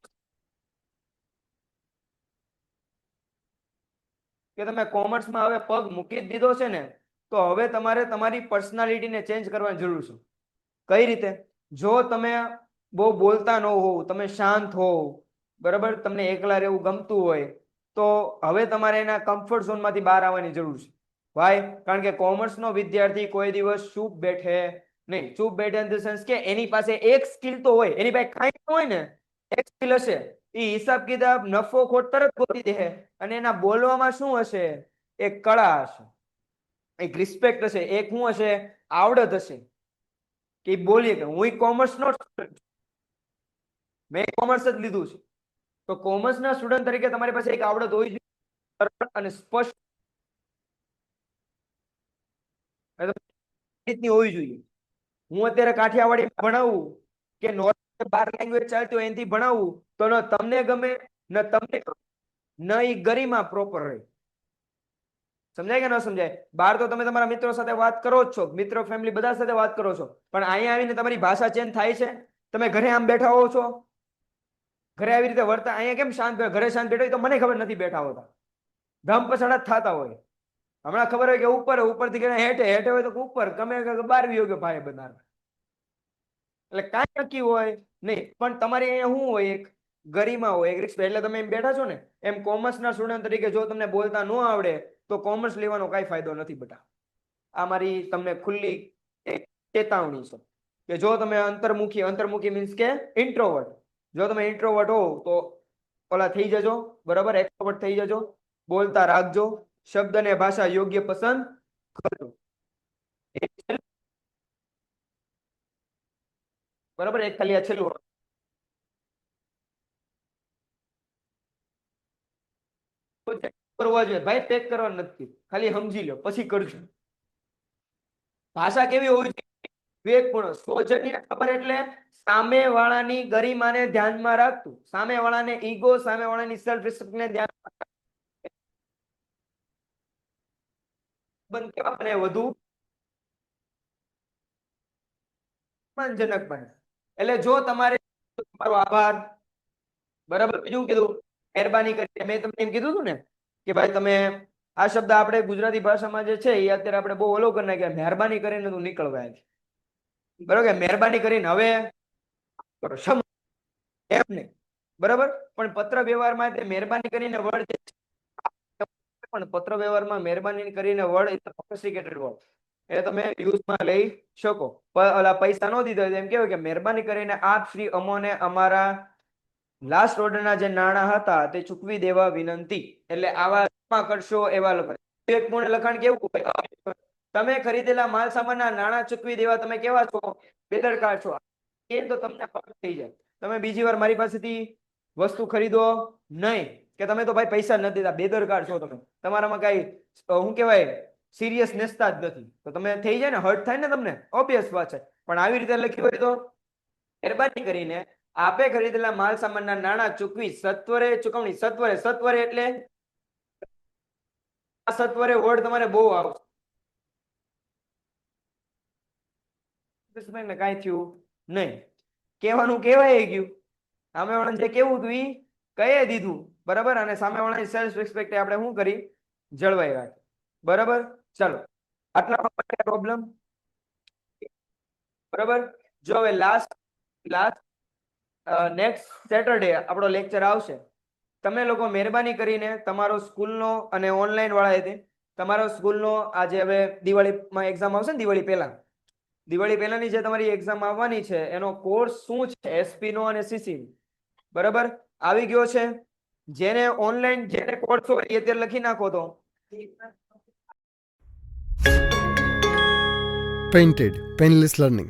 કે તમે કોમર્સમાં હવે પગ મૂકી જ દીધો છે ને તો હવે તમારે તમારી પર્સનાલિટીને ચેન્જ કરવાની જરૂર છે કઈ રીતે જો તમે બહુ બોલતા ન હોવ તમે શાંત હોવ બરાબર તમને એકલા રહેવું ગમતું હોય તો હવે તમારે એના કમ્ફર્ટ ઝોનમાંથી બહાર આવવાની જરૂર છે ભાઈ કારણ કે કોમર્સનો વિદ્યાર્થી કોઈ દિવસ ચૂપ બેઠે નહીં ચૂપ બેઠે ઇન ધ સેન્સ કે એની પાસે એક સ્કિલ તો હોય એની પાસે કાંઈ હોય ને એક સ્કિલ હશે એ હિસાબ કિતાબ નફો ખોટ તરત ગોતી દે અને એના બોલવામાં શું હશે એક કળા હશે એક રિસ્પેક્ટ હશે એક શું હશે આવડત હશે કે બોલીએ કે હું કોમર્સ નો મેં કોમર્સ જ લીધું છે તો કોમર્સના સ્ટુડન્ટ તરીકે તમારી પાસે એક આવડત હોવી જોઈએ અને સ્પષ્ટ રીતની હોવી જોઈએ હું અત્યારે કાઠિયાવાડી ભણાવું કે નોર્મલ 12 લેંગ્વેજ ચાલતી હોય એનાથી ભણાવું તો ન તમને ગમે ન તમને ન ઈ ગરિમા પ્રોપર રહે સમજાય કે ન સમજાય બહાર તો તમે તમારા મિત્રો સાથે વાત કરો જ છો મિત્રો ફેમિલી બધા સાથે વાત કરો છો પણ અહીંયા આવીને તમારી ભાષા ચેન્જ થાય છે તમે ઘરે આમ બેઠા હો છો ઘરે આવી રીતે વર્તા, અહીંયા કેમ શાંત બેઠા, ઘરે શાંત બેઠા હોય તો મને ખબર નથી બેઠા હોતા, ધમ પછાડા જ થતા હોય. હમણાં ખબર હોય કે ઉપર, ઉપરથી કે હેઠે, હેઠે હોય તો ઉપર, ગમે કે બહાર વિયો ગયો ભાઈ બધા. એટલે કાંઈ નક્કી હોય નહીં. પણ તમારે અહીંયા શું હોય, એક ગરિમા હોય, એક રિસ્પેક્ટ. એટલે તમે એમ બેઠા છો ને, એમ કોમર્સના સ્ટુડન્ટ તરીકે જો તમને બોલતા ન આવડે તો કોમર્સ લેવાનો કાંઈ ફાયદો નથી બેટા. આ મારી તમને ખુલ્લી એક ચેતવણી છે કે જો તમે અંતર્મુખી, અંતર્મુખી મીન્સ કે ઇન્ટ્રોવર્ટ, જો તમે ઇન્ટ્રોવર્ટ હો તો ઓલા થઈ જજો, બરાબર, એક્સ્ટ્રોવર્ટ થઈ જજો, બોલતા રાખજો, શબ્દ ને ભાષા યોગ્ય પસંદ કરજો, બરાબર. એક ખાલી આ છેલ્લું કરવા જોઈએ ભાઈ, પેક કરવા નથી, ખાલી સમજી લો પછી કરજો. ભાષા કેવી હોવી જોઈએ? વિવેકપૂર્ણ, સૌજન્ય ખબર એટલે સામે વાળાની ગરિમાને ધ્યાનમાં રાખતું, સામે વાળાને ઈગો, સામે વાળાની સેલ્ફ રિસ્પેક્ટ ને ધ્યાન કેવા બને, વધુ સન્માનજનક બને. એટલે જો તમારે, તમારો આભાર, બરાબર. બીજું કીધું મહેરબાની કરી, મેં તમને એમ કીધું હતું ને કે ભાઈ તમે આ શબ્દ આપણે ગુજરાતી ભાષામાં જે છે એ અત્યારે આપણે બહુ ઓલો કરી નાખ્યા, મહેરબાની કરીને તું નીકળવા છે, બરાબર, કે મહેરબાની કરીને હવે કરો એમ નહીં, બરાબર. પણ પત્ર વ્યવહારમાં તે મહેરબાની કરીને વર્ડ, પણ પત્ર વ્યવહારમાં મહેરબાની કરીને વર્ડ સોફિસ્ટિકેટેડ વર્ડ એ તમે યુઝમાં લઈ શકો. ઓલા પૈસા નો દીધો એમ કેવું કે મહેરબાની કરીને આપ શ્રી અમોને અમારા લાસ્ટ ઓર્ડરના જે નાણાં હતા તે ચૂકવી દેવા વિનંતી. એટલે આવા કરશો એવા લખાણ. વિવેકપૂર્ણ લખાણ કેવું હોય? તમે ખરીદેલા માલ સામાનના નાણાં ચૂકવી દેવા તમે કેવા છો? બેદરકાર છો. એ તો તમને ખબર થઈ જાય. તમે બીજી વાર મારી પાસેથી વસ્તુ ખરીદો નહીં, કે તમે તો ભાઈ પૈસા નથી દેતા, બેદરકાર છો તમે, તમારામાં કઈ શું કહેવાય સિરિયસનેસતા જ નથી, તો તમે થઈ જાય ને, હર્ટ થાય ને તમને, ઓબ્વિયસ વાત છે. પણ આવી રીતે લખ્યું હોય તો મહેરબાની કરીને આપે ખરીદેલા માલ સામાનના નાણાં ચૂકવી સત્વરે ચૂકવણી. સત્વરે, સત્વરે એટલે આ સત્વરે વર્ડ તમારે બહુ આવશે. કાંઈ થયું નહીં, કહેવાનું કહેવાય ગયું, સામે વાળાને જે કેવું હતું એ કહી દીધું, બરાબર. અને સામે વાળાની સેલ્ફ રિસ્પેક્ટ આપણે શું કરી, જળવાઈ રાખી, બરાબર. ચાલો, આટલા પ્રોબ્લેમ, બરાબર. જો હવે લાસ્ટ નેક્સ્ટ સેટરડે આપણો લેક્ચર આવશે. તમે લોકો મહેરબાની કરીને તમારો સ્કૂલનો અને ઓનલાઈન વાળા હતી તમારો સ્કૂલનો આજે હવે દિવાળીમાં એક્ઝામ આવશે ને, દિવાળી પહેલાની જે તમારી એક્ઝામ આવવાની છે એનો કોર્સ શું છે, એસપી નો અને સીસી, બરાબર, આવી ગયો છે. જેને ઓનલાઈન જેને કોર્સ હોય એ અત્યારે લખી નાખો તો Painted, Painless Learning.